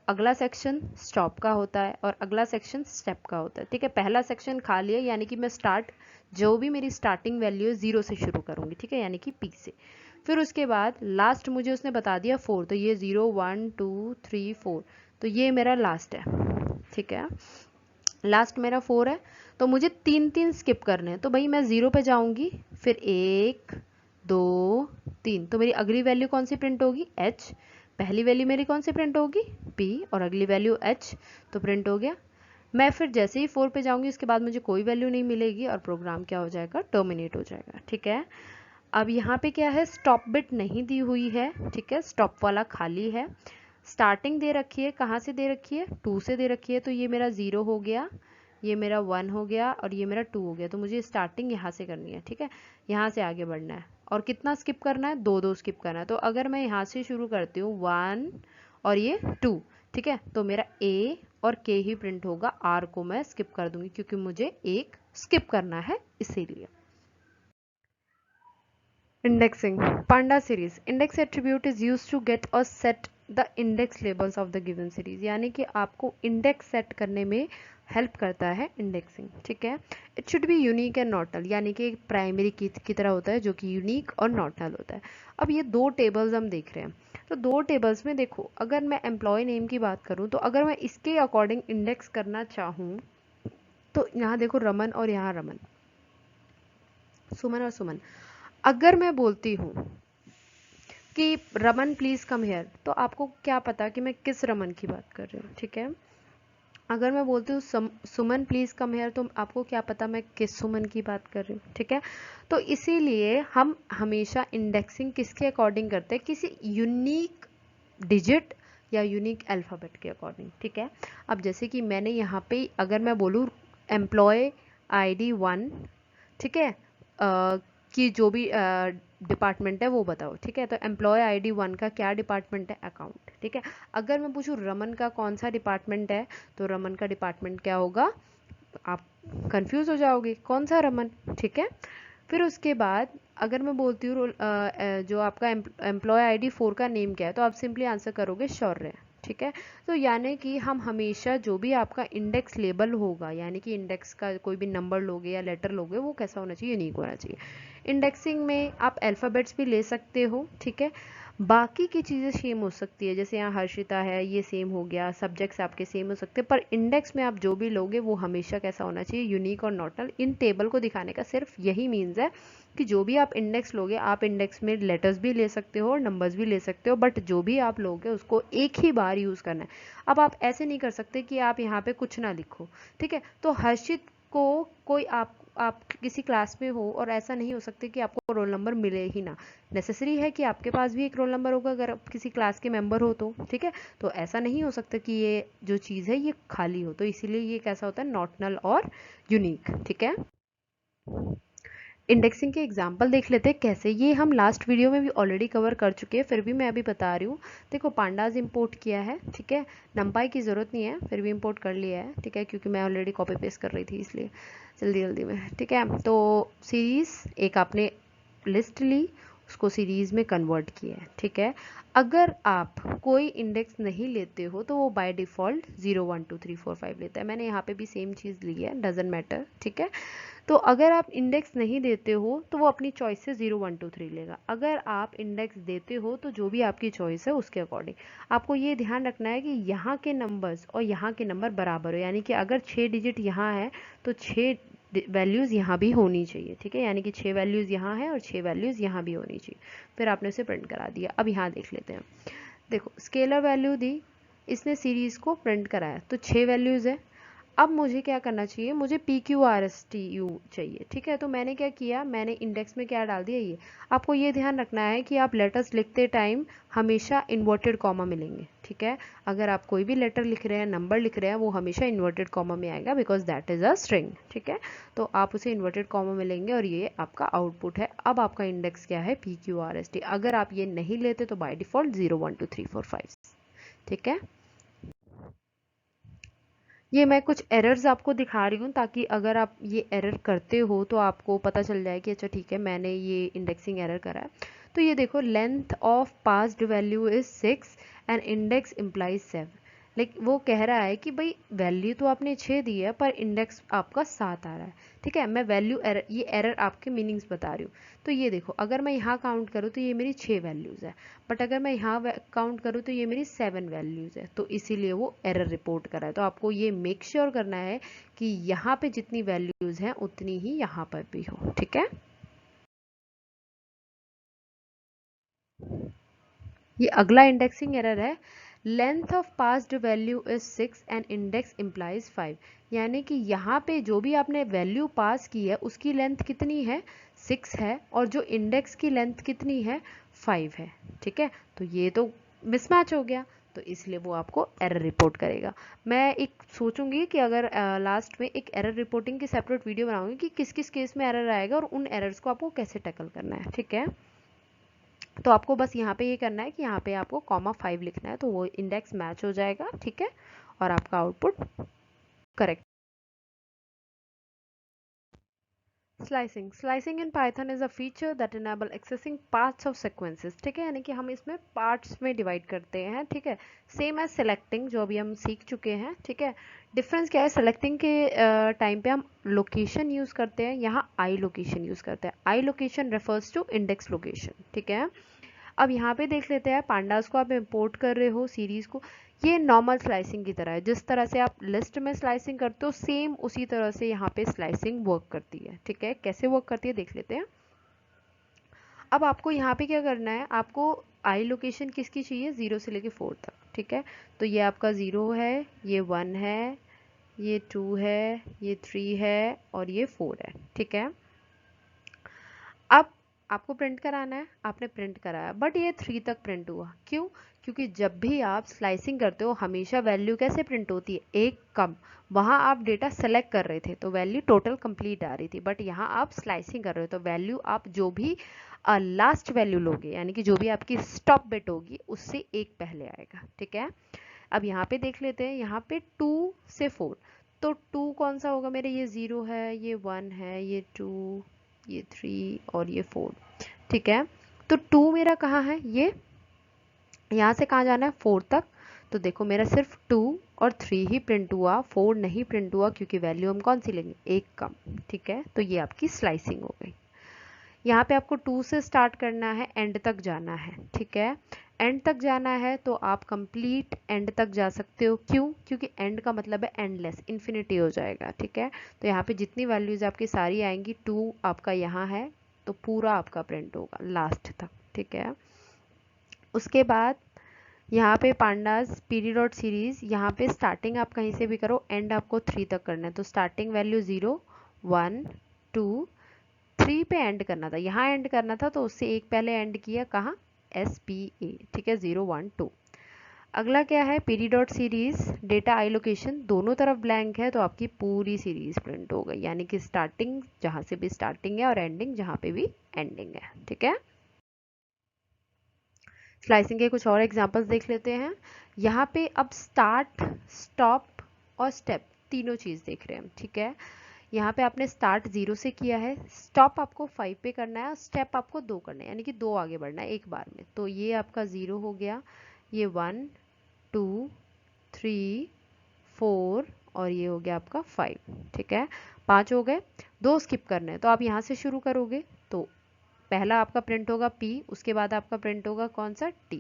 अगला सेक्शन स्टॉप का होता है और अगला सेक्शन स्टेप का होता है, ठीक है। पहला सेक्शन खाली है, यानी कि मैं स्टार्ट, जो भी मेरी स्टार्टिंग वैल्यू है 0 से शुरू करूँगी, ठीक है, यानी कि P से, फिर उसके बाद लास्ट मुझे उसने बता दिया 4, तो ये 0 1 2 3 4, तो ये मेरा लास्ट है, ठीक है, लास्ट मेरा 4 है, तो मुझे 3 3 स्किप करने हैं, तो भाई मैं 0 पे जाऊंगी, फिर 1 2 3, तो मेरी अगली वैल्यू कौन सी प्रिंट होगी, H, पहली वैल्यू मेरी कौन सी प्रिंट होगी, P और अगली वैल्यू H, तो प्रिंट हो गया, मैं फिर जैसे ही 4 पे जाऊंगी उसके बाद मुझे कोई वैल्यू नहीं मिलेगी और प्रोग्राम क्या हो जाएगा, टर्मिनेट हो जाएगा। ठीक है, अब यहाँ पे क्या है, स्टॉप बिट नहीं दी हुई है। ठीक है, स्टॉप वाला खाली है। स्टार्टिंग दे रखी है, कहाँ से दे रखी है, 2 से दे रखी है, तो ये मेरा 0 हो गया, ये मेरा 1 हो गया और ये मेरा 2 हो गया। तो मुझे स्टार्टिंग यहाँ से करनी है। ठीक है, यहाँ से आगे बढ़ना है और कितना स्किप करना है, 2 स्किप करना है। तो अगर मैं यहाँ से शुरू करती हूँ 1 और ये 2, ठीक है, तो मेरा A और K ही प्रिंट होगा, R को मैं स्किप कर दूंगी क्योंकि मुझे एक स्किप करना है इसीलिए। Indexing. Panda series. Index attribute is used to get or set the index labels of the given series. यानी कि आपको इंडेक्स सेट करने में हेल्प करता है इंडेक्सिंग। ठीक है, it should be unique and not null, यानी कि प्राइमरी की तरह होता है जो कि यूनिक और नॉटल होता है। अब ये दो टेबल्स हम देख रहे हैं, तो दो टेबल्स में देखो, अगर मैं एम्प्लॉय नेम की बात करूँ तो अगर मैं इसके अकॉर्डिंग इंडेक्स करना चाहूँ तो यहाँ देखो रमन और यहाँ रमन, सुमन और सुमन। अगर मैं बोलती हूँ कि रमन प्लीज कम हेयर, तो आपको क्या पता कि मैं किस रमन की बात कर रही हूँ। ठीक है, अगर मैं बोलती हूँ सुमन प्लीज कम हेयर, तो आपको क्या पता मैं किस सुमन की बात कर रही हूँ। ठीक है, तो इसीलिए हम हमेशा इंडेक्सिंग किसके अकॉर्डिंग करते हैं, किसी यूनिक डिजिट या यूनिक अल्फ़ाबेट के अकॉर्डिंग। ठीक है, अब जैसे कि मैंने यहाँ पे अगर मैं बोलूँ एम्प्लॉय ID 1, ठीक है, कि जो भी डिपार्टमेंट है वो बताओ। ठीक है, तो एम्प्लॉय ID 1 का क्या डिपार्टमेंट है, अकाउंट। ठीक है, अगर मैं पूछूँ रमन का कौन सा डिपार्टमेंट है, तो रमन का डिपार्टमेंट क्या होगा, आप कंफ्यूज हो जाओगे कौन सा रमन। ठीक है, फिर उसके बाद अगर मैं बोलती हूँ जो आपका एम्प्लॉय ID 4 का नेम क्या है, तो आप सिंपली आंसर करोगे शौर्य। ठीक है, तो यानी कि हम हमेशा जो भी आपका इंडेक्स लेबल होगा, यानी कि इंडेक्स का कोई भी नंबर लोगे या लेटर लोगे, वो कैसा होना चाहिए, यूनिक होना चाहिए। इंडेक्सिंग में आप अल्फ़ाबेट्स भी ले सकते हो। ठीक है, बाकी की चीज़ें सेम हो सकती है, जैसे यहाँ हर्षिता है, ये सेम हो गया, सब्जेक्ट्स आपके सेम हो सकते हैं, पर इंडेक्स में आप जो भी लोगे वो हमेशा कैसा होना चाहिए, यूनिक और नॉटल। इन टेबल को दिखाने का सिर्फ यही मीन्स है कि जो भी आप इंडेक्स लोगे, आप इंडेक्स में लेटर्स भी ले सकते हो और नंबर्स भी ले सकते हो, बट जो भी आप लोगे उसको एक ही बार यूज़ करना है। अब आप ऐसे नहीं कर सकते कि आप यहाँ पे कुछ ना लिखो। ठीक है, तो हर्षित को कोई आप किसी क्लास में हो और ऐसा नहीं हो सकता कि आपको रोल नंबर मिले ही ना, नेसेसरी है कि आपके पास भी एक रोल नंबर होगा अगर आप किसी क्लास के मेंबर हो तो। ठीक है, तो ऐसा नहीं हो सकता कि ये जो चीज़ है ये खाली हो, तो इसीलिए ये कैसा होता है, नॉटनल और यूनिक। ठीक है, इंडेक्सिंग के एग्जाम्पल देख लेते हैं कैसे, ये हम लास्ट वीडियो में भी ऑलरेडी कवर कर चुके हैं, फिर भी मैं अभी बता रही हूँ। देखो पांडाज इंपोर्ट किया है। ठीक है, नंपाई की ज़रूरत नहीं है, फिर भी इंपोर्ट कर लिया है। ठीक है, क्योंकि मैं ऑलरेडी कॉपी पेस्ट कर रही थी इसलिए जल्दी जल्दी में। ठीक है, तो सीरीज़ एक आपने लिस्ट ली, उसको सीरीज़ में कन्वर्ट किया है। ठीक है, अगर आप कोई इंडेक्स नहीं लेते हो तो वो बाय डिफ़ॉल्ट 0 1 2 3 4 5 लेता है। मैंने यहाँ पे भी सेम चीज़ ली है, डजेंट मैटर। ठीक है, तो अगर आप इंडेक्स नहीं देते हो तो वो अपनी चॉइस से 0 1 2 3 लेगा। अगर आप इंडेक्स देते हो तो जो भी आपकी चॉइस है उसके अकॉर्डिंग। आपको ये ध्यान रखना है कि यहाँ के नंबर्स और यहाँ के नंबर बराबर हो, यानी कि अगर 6 डिजिट यहाँ है तो 6 वैल्यूज़ यहाँ भी होनी चाहिए। ठीक है, यानी कि 6 वैल्यूज़ यहाँ है और 6 वैल्यूज़ यहाँ भी होनी चाहिए। फिर आपने उसे प्रिंट करा दिया। अब यहाँ देख लेते हैं, देखो स्केलर वैल्यू दी, इसने सीरीज़ को प्रिंट कराया, तो 6 वैल्यूज़ है। अब मुझे क्या करना चाहिए, मुझे PQRSTU चाहिए। ठीक है, तो मैंने क्या किया, मैंने इंडेक्स में क्या डाल दिया, ये। आपको ये ध्यान रखना है कि आप लेटर्स लिखते टाइम हमेशा इन्वर्टेड कॉमा मिलेंगे। ठीक है, अगर आप कोई भी लेटर लिख रहे हैं, नंबर लिख रहे हैं, वो हमेशा इन्वर्टेड कॉमा में आएगा, because that is a string. ठीक है, तो आप उसे इन्वर्टेड कॉमा मिलेंगे और ये आपका आउटपुट है। अब आपका इंडेक्स क्या है, PQRST। अगर आप ये नहीं लेते तो बाय डिफॉल्ट 0 1 2 3 4 5। ठीक है, ये मैं कुछ एरर्स आपको दिखा रही हूँ ताकि अगर आप ये एरर करते हो तो आपको पता चल जाए कि अच्छा ठीक है, मैंने ये इंडेक्सिंग एरर करा है। तो ये देखो, length of passed value is 6 and index implies 7। लेकिन वो कह रहा है कि भाई वैल्यू तो आपने 6 दी है पर इंडेक्स आपका 7 आ रहा है। ठीक है, मैं वैल्यू एरर, ये एरर आपके मीनिंग्स बता रही हूँ। तो ये देखो, अगर मैं यहाँ काउंट करूँ तो ये मेरी 6 वैल्यूज़ है, बट अगर मैं यहाँ काउंट करूँ तो ये मेरी 7 वैल्यूज़ है, तो इसीलिए वो एरर रिपोर्ट कर रहा है। तो आपको ये मेक श्योर करना है कि यहाँ पे जितनी वैल्यूज़ हैं उतनी ही यहाँ पर भी हो। ठीक है, ये अगला इंडेक्सिंग एरर है, length of passed value is 6 and index implies 5, यानी कि यहाँ पे जो भी आपने वैल्यू पास की है उसकी लेंथ कितनी है, 6 है, और जो इंडेक्स की लेंथ कितनी है, 5 है। ठीक है, तो ये तो मिसमैच हो गया, तो इसलिए वो आपको एरर रिपोर्ट करेगा। मैं एक सोचूंगी कि अगर लास्ट में एक एरर रिपोर्टिंग की सेपरेट वीडियो बनाऊंगी कि किस किस केस में एरर आएगा और उन एरर्स को आपको कैसे टैकल करना है। ठीक है, तो आपको बस यहाँ पे ये करना है कि यहाँ पे आपको कॉमा 5 लिखना है, तो वो इंडेक्स मैच हो जाएगा। ठीक है, और आपका output correct. Slicing in Python is a feature that enable accessing parts of sequences. ठीक है, यानी कि हम इसमें पार्ट्स में डिवाइड करते हैं। ठीक है, सेम एज सेलेक्टिंग जो अभी हम सीख चुके हैं। ठीक है, डिफरेंस क्या है, सेलेक्टिंग के टाइम पे हम लोकेशन यूज करते हैं, यहाँ आई लोकेशन यूज करते हैं। I location refers to index location. ठीक है, अब यहाँ पे देख लेते हैं, पांडास को आप इंपोर्ट कर रहे हो सीरीज को, ये नॉर्मल स्लाइसिंग की तरह है। जिस तरह से आप लिस्ट में स्लाइसिंग करते हो सेम उसी तरह से यहाँ पे स्लाइसिंग वर्क करती है। ठीक है, कैसे वर्क करती है देख लेते हैं। अब आपको यहाँ पे क्या करना है, आपको आई लोकेशन किसकी चाहिए, 0 से लेके 4 तक। ठीक है, तो ये आपका 0 है, ये 1 है, ये 2 है, ये 3 है और ये 4 है। ठीक है, अब आपको प्रिंट कराना है, आपने प्रिंट कराया, बट ये 3 तक प्रिंट हुआ, क्यों, क्योंकि जब भी आप स्लाइसिंग करते हो हमेशा वैल्यू कैसे प्रिंट होती है, एक कम। वहां आप डेटा सेलेक्ट कर रहे थे तो वैल्यू टोटल कंप्लीट आ रही थी, बट यहाँ आप स्लाइसिंग कर रहे हो तो वैल्यू आप जो भी लास्ट वैल्यू लोगे, यानी कि जो भी आपकी स्टॉप बिट होगी उससे एक पहले आएगा। ठीक है, अब यहाँ पे देख लेते हैं, यहाँ पे 2 से 4, तो 2 कौन सा होगा मेरे, ये 0 है, ये 1 है, ये 2, ये 3 और ये 4। ठीक है, तो 2 मेरा कहाँ है, ये यहाँ से कहाँ जाना है, 4 तक। तो देखो मेरा सिर्फ 2 और 3 ही प्रिंट हुआ, 4 नहीं प्रिंट हुआ, क्योंकि वैल्यू हम कौन सी लेंगे, एक कम। ठीक है, तो ये आपकी स्लाइसिंग हो गई। यहाँ पे आपको 2 से स्टार्ट करना है, एंड तक जाना है। ठीक है, एंड तक जाना है तो आप कंप्लीट एंड तक जा सकते हो, क्यों, क्योंकि एंड का मतलब है एंडलेस, इन्फिनिटी हो जाएगा। ठीक है, तो यहाँ पे जितनी वैल्यूज आपकी सारी आएंगी, 2 आपका यहाँ है तो पूरा आपका प्रिंट होगा लास्ट तक। ठीक है, उसके बाद यहाँ पे पांडास पीरियड डॉट सीरीज, यहाँ पे स्टार्टिंग आप कहीं से भी करो, एंड आपको 3 तक करना है, तो स्टार्टिंग वैल्यू 0 1 2 3 पे एंड करना था, यहाँ एंड करना था तो उससे एक पहले एंड किया, कहाँ, SPA। ठीक है, 0 1 2। अगला क्या है, period dot series, data I location दोनों तरफ ब्लैंक है तो आपकी पूरी सीरीज प्रिंट हो गई, यानी कि स्टार्टिंग जहां से भी स्टार्टिंग है और एंडिंग जहां पे भी एंडिंग है। ठीक है, स्लाइसिंग के कुछ और एग्जांपल्स देख लेते हैं। यहाँ पे अब स्टार्ट, स्टॉप और स्टेप तीनों चीज देख रहे हैं हम। ठीक है, यहाँ पे आपने स्टार्ट 0 से किया है, स्टॉप आपको 5 पे करना है, स्टेप आपको 2 करना है, यानी कि 2 आगे बढ़ना है एक बार में। तो ये आपका 0 हो गया, ये 1 2 3 4 और ये हो गया आपका 5। ठीक है, 5 हो गए, 2 स्किप करने हैं, तो आप यहाँ से शुरू करोगे तो पहला आपका प्रिंट होगा P, उसके बाद आपका प्रिंट होगा कौन सा, T।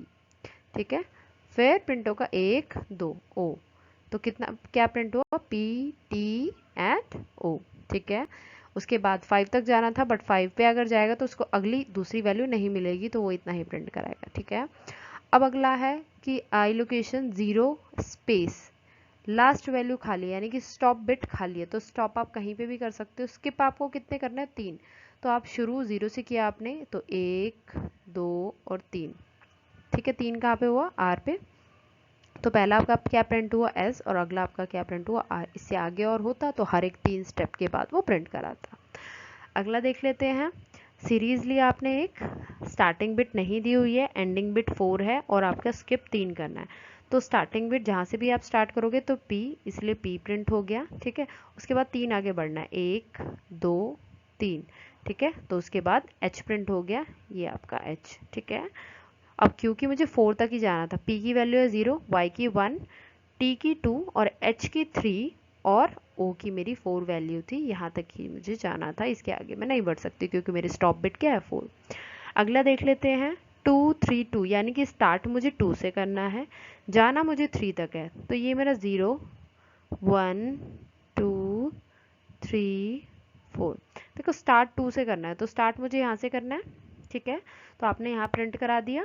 ठीक है, फिर प्रिंट होगा 1 2 O, तो कितना क्या प्रिंट हुआ, P T एंड O। ठीक है, उसके बाद 5 तक जाना था, बट 5 पे अगर जाएगा तो उसको अगली दूसरी वैल्यू नहीं मिलेगी, तो वो इतना ही प्रिंट कराएगा। ठीक है, अब अगला है कि आई लोकेशन 0 स्पेस, लास्ट वैल्यू खाली है, यानी कि स्टॉप बिट खाली है, तो स्टॉप आप कहीं पे भी कर सकते हो। स्किप आपको कितने करना है, 3, तो आप शुरू 0 से किया आपने, तो 1 2 और 3। ठीक है, 3 कहाँ पे हुआ, R पे, तो पहला आपका क्या प्रिंट हुआ, S, और अगला आपका क्या प्रिंट हुआ, R। इससे आगे और होता तो हर एक 3 स्टेप के बाद वो प्रिंट कराता। अगला देख लेते हैं, सीरीज लिया आपने, एक स्टार्टिंग बिट नहीं दी हुई है, एंडिंग बिट 4 है और आपका स्किप 3 करना है, तो स्टार्टिंग बिट जहाँ से भी आप स्टार्ट करोगे तो P, इसलिए P प्रिंट हो गया। ठीक है, उसके बाद 3 आगे बढ़ना है, 1 2 3। ठीक है, तो उसके बाद H प्रिंट हो गया, ये आपका H। ठीक है, अब क्योंकि मुझे 4 तक ही जाना था, P की वैल्यू है 0, Y की 1, T की 2 और H की 3 और O की मेरी 4 वैल्यू थी, यहाँ तक ही मुझे जाना था, इसके आगे मैं नहीं बढ़ सकती क्योंकि मेरी स्टॉप बिट क्या है, 4। अगला देख लेते हैं, 2 3 2, यानी कि स्टार्ट मुझे 2 से करना है, जाना मुझे 3 तक है, तो ये मेरा 0 1 2 3 4। देखो स्टार्ट 2 से करना है तो स्टार्ट मुझे यहाँ से करना है। ठीक है, तो आपने यहाँ प्रिंट करा दिया,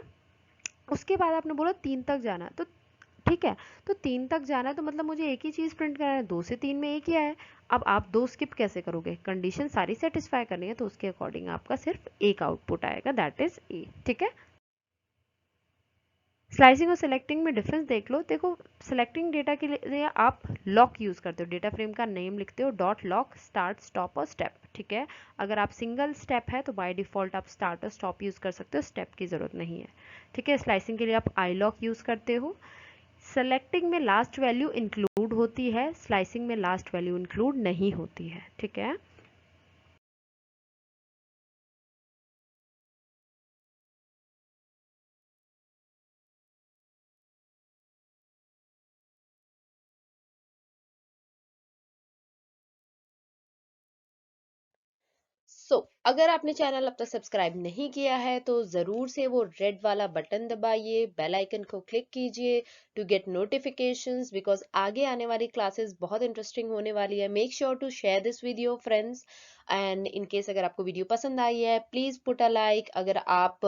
उसके बाद आपने बोला 3 तक जाना है, तो ठीक है। तो 3 तक जाना है तो मतलब मुझे एक ही चीज़ प्रिंट करना है, 2 से 3 में एक ही आया है। अब आप 2 स्किप कैसे करोगे, कंडीशन सारी सेटिस्फाई करनी है तो उसके अकॉर्डिंग आपका सिर्फ एक आउटपुट आएगा, दैट इज ए। ठीक है। स्लाइसिंग और सेलेक्टिंग में डिफरेंस देख लो। देखो, सेलेक्टिंग डेटा के लिए आप लॉक यूज करते हो, डेटा फ्रेम का नेम लिखते हो, डॉट लॉक, स्टार्ट, स्टॉप और स्टेप। ठीक है। अगर आप सिंगल स्टेप है तो बाय डिफॉल्ट आप स्टार्ट और स्टॉप यूज कर सकते हो, स्टेप की जरूरत नहीं है। ठीक है। स्लाइसिंग के लिए आप आई लॉक यूज करते हो। सेलेक्टिंग में लास्ट वैल्यू इंक्लूड होती है, स्लाइसिंग में लास्ट वैल्यू इंक्लूड नहीं होती है। ठीक है। अगर आपने चैनल अब तक सब्सक्राइब नहीं किया है तो जरूर से वो रेड वाला बटन दबाइए, बेल आइकन को क्लिक कीजिए टू गेट नोटिफिकेशंस, बिकॉज आगे आने वाली क्लासेस बहुत इंटरेस्टिंग होने वाली है। Make sure to share this video friends, and in case अगर आपको वीडियो पसंद आई है प्लीज पुट अ लाइक। अगर आप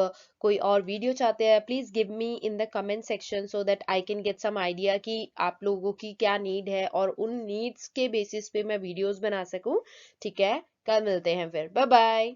कोई और वीडियो चाहते हैं please give me in the comment section so that I can get some idea कि आप लोगों की क्या नीड है और उन नीड्स के बेसिस पे मैं वीडियोस बना सकूं। ठीक है। कल मिलते हैं फिर, बाय बाय।